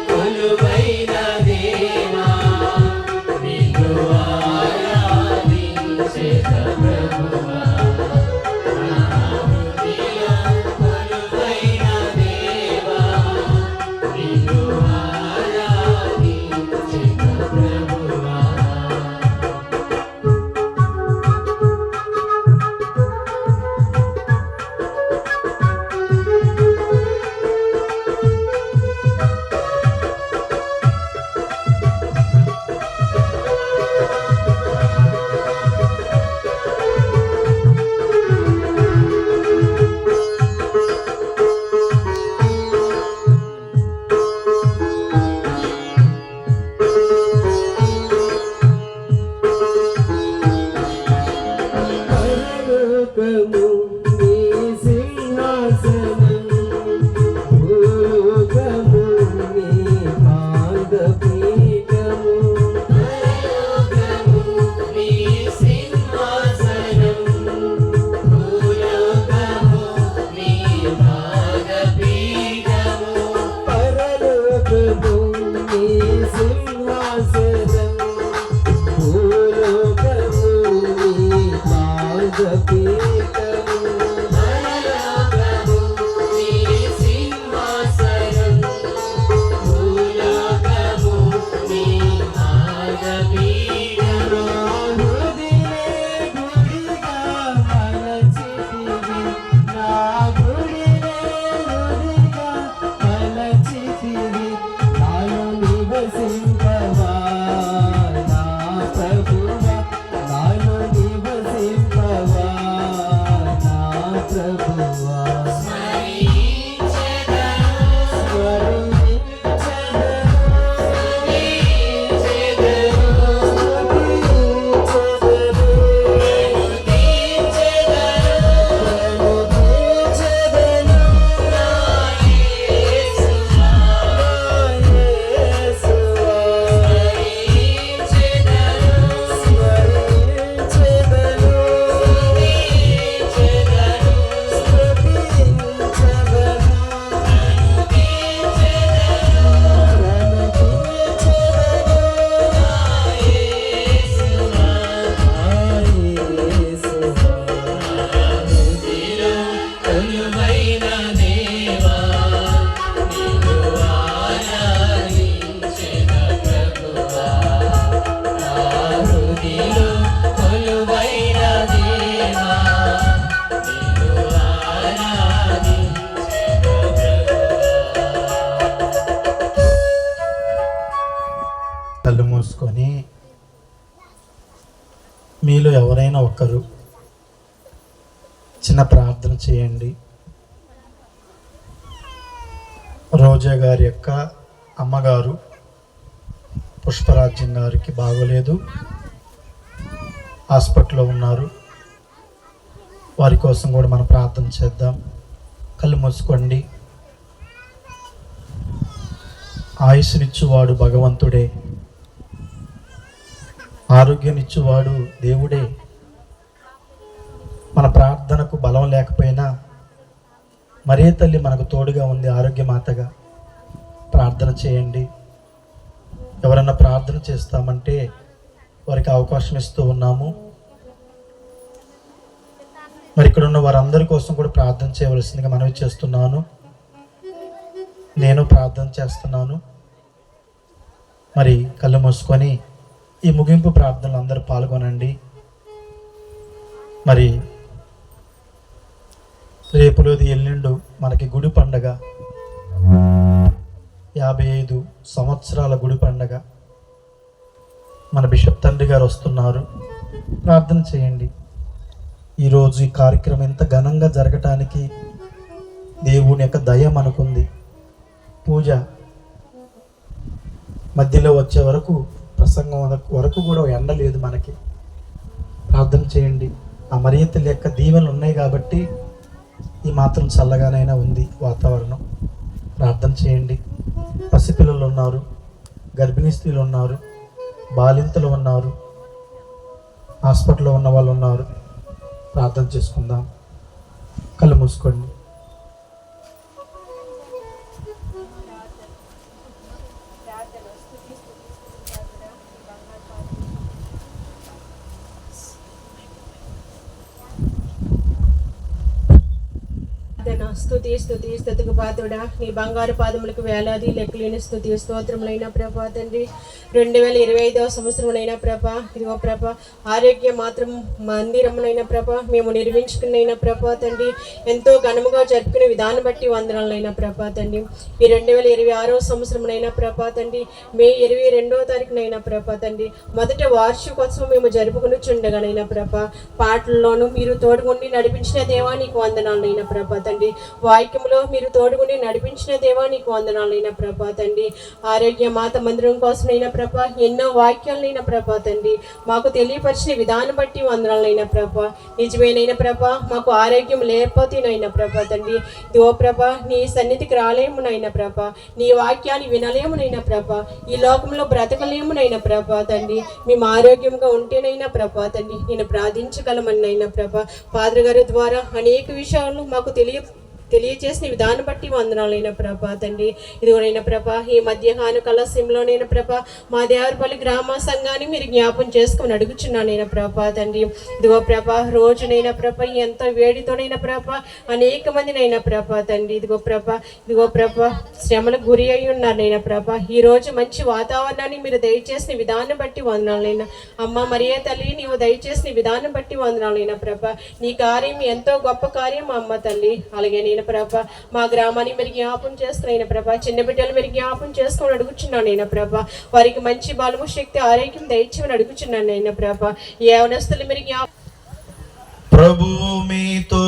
కొలువైన దేవా నిన్ను ఆరాధించేద ప్రభువా కొలువైన దేవా నిన్ను ఆరాధించేద ప్రభువా పరలోకము నీ సింహాసనం భూలోకము నీ పాదపీఠము పరలోకము నీ సింహాసనం భూలోకము నీ పాదపీఠము పరలోకము నీ సింహాసనం భూలోకము నీ పాదపీఠము పరలోకము నీ సింహాసనం భూలోకము నీ పాదపీఠము కొలువైన దేవా నిన్ను ఆరాధించెద ప్రభువా నా హృదయలో కొలువైన దేవా నిన్ను ఆరాధించెద ప్రభువా కళ్ళు మూసుకొని మీలో ఎవరైనా ఒకరు చిన్న ప్రార్థన చేయండి. రోజా గారి యొక్క అమ్మగారు పుష్పరాజ్యం గారికి బాగోలేదు, హాస్పిటల్లో ఉన్నారు. వారి కోసం కూడా మనం ప్రార్థన చేద్దాం. కళ్ళు మూసుకోండి. ఆయుష్నిచ్చువాడు భగవంతుడే, ఆరోగ్యాన్నిచ్చువాడు దేవుడే. లేకపోయినా మరియ తల్లి మనకు తోడుగా ఉంది, ఆరోగ్యమాతగా. ప్రార్థన చేయండి. ఎవరన్నా ప్రార్థన చేస్తామంటే వారికి అవకాశం ఇస్తూ ఉన్నాము. మరి ఇక్కడ ఉన్న వారందరి కోసం కూడా ప్రార్థన చేయవలసిందిగా మనవి చేస్తున్నాను. నేను ప్రార్థన చేస్తున్నాను. మరి కళ్ళు మూసుకొని ఈ ముగింపు ప్రార్థనలు అందరూ పాల్గొనండి. మరి రేపులోది ఎల్లుండు మనకి గుడి పండగ, 55 సంవత్సరాల గుడి పండగ. మన బిషప్ తండ్రి గారు వస్తున్నారు. ప్రార్థన చేయండి. ఈరోజు ఈ కార్యక్రమం ఇంత ఘనంగా జరగటానికి దేవుని యొక్క దయ మనకుంది. పూజ మధ్యలో వచ్చే వరకు, ప్రసంగం వరకు కూడా ఎండ లేదు మనకి. ప్రార్థన చేయండి. ఆ మరియ తల్లి యొక్క దీవెనలు ఉన్నాయి కాబట్టి ఈ మాత్రం చల్లగానైనా ఉంది వాతావరణం. ప్రార్థన చేయండి. పసిపిల్లలు ఉన్నారు, గర్భిణీ స్త్రీలు ఉన్నారు, బాలింతలు ఉన్నారు, హాస్పిటల్లో ఉన్న వాళ్ళు ఉన్నారు. ప్రార్థన చేసుకుందాం. కళ్ళు మూసుకోండి. స్తుతి స్తుతి స్తుతికి పాత్రుడా, నీ బంగారు పాదములకు వేలాది లెక్కలేని స్తుతి స్తోత్రములైన ప్రభా తండ్రి. 2025వ సంవత్సరములైన ప్రభా, ఇదిగో ప్రభా ఆరోగ్య మాత్రం మందిరములైన ప్రభా మేము నిర్మించుకున్నైన ప్రభా తండ్రి, ఎంతో ఘనముగా జరుపుకునే విధానం బట్టి వందనాలైన ప్రభా తండ్రి. ఈ 2026వ సంవత్సరమునైనా ప్రభా తండ్రి, మే 22వ తారీఖునైనా ప్రభా తండ్రి, మొదట వార్షికోత్సవం మేము జరుపుకుని చుండగానైనా ప్రభా, పాటల్లోనూ మీరు తోడుగుండి నడిపించిన దేవా నీకు వందనాలైన ప్రభా తండ్రి. వాక్యములో మీరు తోడుగుని నడిపించిన దేవా నీకు వందనాలైన ప్రభా తండ్రి. ఆరోగ్య మాత మందిరం కోసమైనా ప్రభా ఎన్నో వాక్యాలైన ప్రభా తండ్రి మాకు తెలియపరిచిన విధానం బట్టి వందనాలైన ప్రభా. నిజమేనైనా ప్రభా మాకు ఆరోగ్యం లేకపోతేనైనా ప్రభా తండ్రి, ఇదిగో ప్రభా నీ సన్నిధికి రాలేమునైనా ప్రభా, నీ వాక్యాన్ని వినలేమునైనా ప్రభా, ఈ లోకంలో బ్రతకలేమునైనా ప్రభా తండ్రి. మేము ఆరోగ్యంగా ఉంటేనైనా ప్రభా తండ్రి నేను ప్రార్థించగలమనైనా ప్రభా. ఫాదర్ గారి ద్వారా అనేక విషయాలు మాకు తెలియచేసిన విధానం బట్టి వందనాలైన ప్రభా తండ్రి. ఇదిగోనైనా ప్రభా ఈ మధ్యాహ్న కళాశంలోనైనా ప్రభా మా దేవరపల్లి గ్రామ సంఘాన్ని మీరు జ్ఞాపం చేసుకొని అడుగుచున్నానైనా ప్రభా తండ్రి. ఇదిగో ప్రభా రోజునైనా ప్రభా ఎంతో వేడితోనైనా ప్రభా అనేక మందినైనా ప్రభా తండ్రి, ఇదిగో ప్రభా శ్రమలకు గురి అయి ఉన్నారనైనా ప్రభా. ఈ రోజు మంచి వాతావరణాన్ని మీరు దయచేసిన విధానం బట్టి వందనాలైనా అమ్మ మరియ తల్లి, నీవు దయచేసిన విధానం బట్టి వందనాలైనా ప్రభా. నీ కార్యం ఎంతో గొప్ప కార్యం అమ్మ తల్లి. అలాగే ప్రభా మా గ్రామాన్ని మీరు జ్ఞాపం చేసుకున్న ప్రభా, చిన్న బిడ్డలు మీరు జ్ఞాపం చేసుకొని అడుగుచున్నాను అయినా ప్రభా. వారికి మంచి బలము శక్తి ఆరోగ్యం దయచేయమని అడుగుచున్నాను అయినా ప్రభా. యవనస్తులు మీరు జ్ఞాపం. ప్రభు మీతో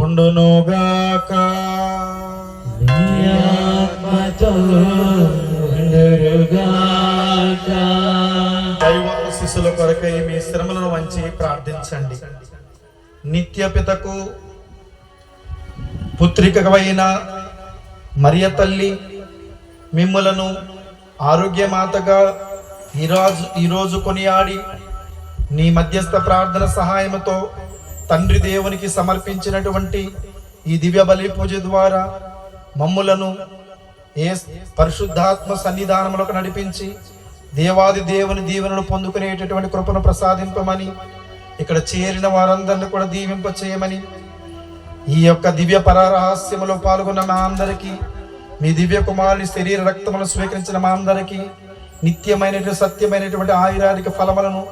ఉండునుగాక. దైవ శిశుల కొరకై మీ శ్రమలను వంచి ప్రార్థించండి. నిత్య పితకు పుత్రికవైన మరియ తల్లి మిమ్ములను ఆరోగ్యమాతగా ఈరోజు కొనియాడి నీ మధ్యస్థ ప్రార్థన సహాయముతో తండ్రి దేవునికి సమర్పించినటువంటి ఈ దివ్య బలి పూజ ద్వారా మమ్ములను ఏ పరిశుద్ధాత్మ సన్నిధానములకు నడిపించి దేవాది దేవుని దీవెనలు పొందుకునేటటువంటి కృపను ప్రసాదింపమని, ఇక్కడ చేరిన వారందరిని కూడా దీవింప చేయమని, ఈ యొక్క దివ్య పరరహస్యములో పాల్గొన్న మా అందరికీ, మీ దివ్య కుమారుని శరీర రక్తములను స్వీకరించిన మా అందరికీ నిత్యమైనటువంటి సత్యమైనటువంటి ఆయురాధిక ఫలములను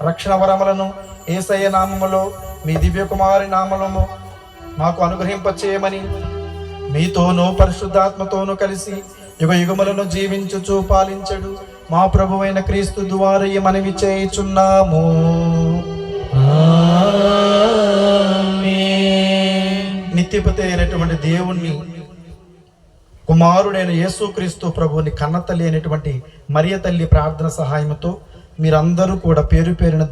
రక్షణ వరములను యేసయ్య నామములో మీ దివ్య కుమారి నామములో మాకు అనుగ్రహింపచేయమని, మీతోనూ పరిశుద్ధాత్మతోనూ కలిసి యుగ యుగములను జీవించుచు పాలించడు మా ప్రభువైన క్రీస్తు ద్వారా ఈ మనవి చేయుచున్నాము. నిత్యపతి అయినటువంటి దేవుణ్ణి, కుమారుడైన యేసుక్రీస్తు ప్రభువుని కన్నతల్లి అయినటువంటి మరియ తల్లి ప్రార్థన సహాయంతో మీరందరూ కూడా పేరు పేరున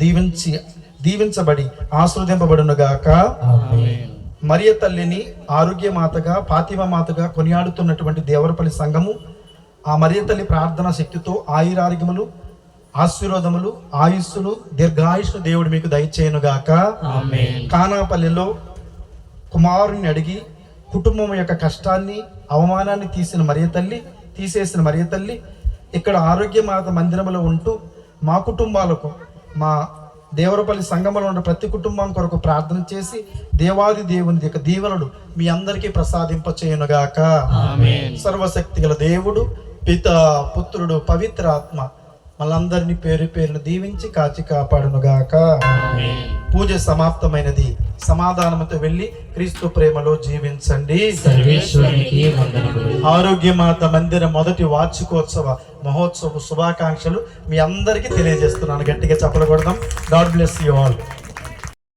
దీవించబడి ఆశీర్వదింపబడునుగాక. మరియ తల్లిని ఆరోగ్యమాతగా, ఫాతిమా మాతగా కొనియాడుతున్నటువంటి దేవరపల్లి సంఘము ఆ మరియ తల్లి ప్రార్థనా శక్తితో ఆయురారోగ్యములు, ఆశీర్వాదములు, ఆయుస్సులు, దీర్ఘాయుష్ను దేవుడు మీకు దయచేయునుగాక. కానాపల్లిలో కుమారుని అడిగి కుటుంబం యొక్క కష్టాన్ని అవమానాన్ని తీసేసిన మరియ తల్లి ఇక్కడ ఆరోగ్యమాత మందిరంలో ఉంటూ మా కుటుంబాలకు, మా దేవరపల్లి సంఘంలో ఉన్న ప్రతి కుటుంబం కొరకు ప్రార్థన చేసి దేవాది దేవుని యొక్క దీవెనలు మీ అందరికీ ప్రసాదింపచేయునుగాక. సర్వశక్తి గల దేవుడు, పిత, పుత్రుడు, పవిత్ర ఆత్మ మనందరినీ పేరు పేరును దీవించి కాచి కాపాడునుగాక. పూజ సమాప్తమైనది. సమాధానముతో వెళ్ళి క్రీస్తు ప్రేమలో జీవించండి. సర్వేశ్వరునికి వందనములు. ఆరోగ్యమాత మందిర మొదటి వార్షికోత్సవ మహోత్సవ శుభాకాంక్షలు మీ అందరికీ తెలియజేస్తున్నాను. గట్టిగా చప్పలు కొడదాం. God bless you all.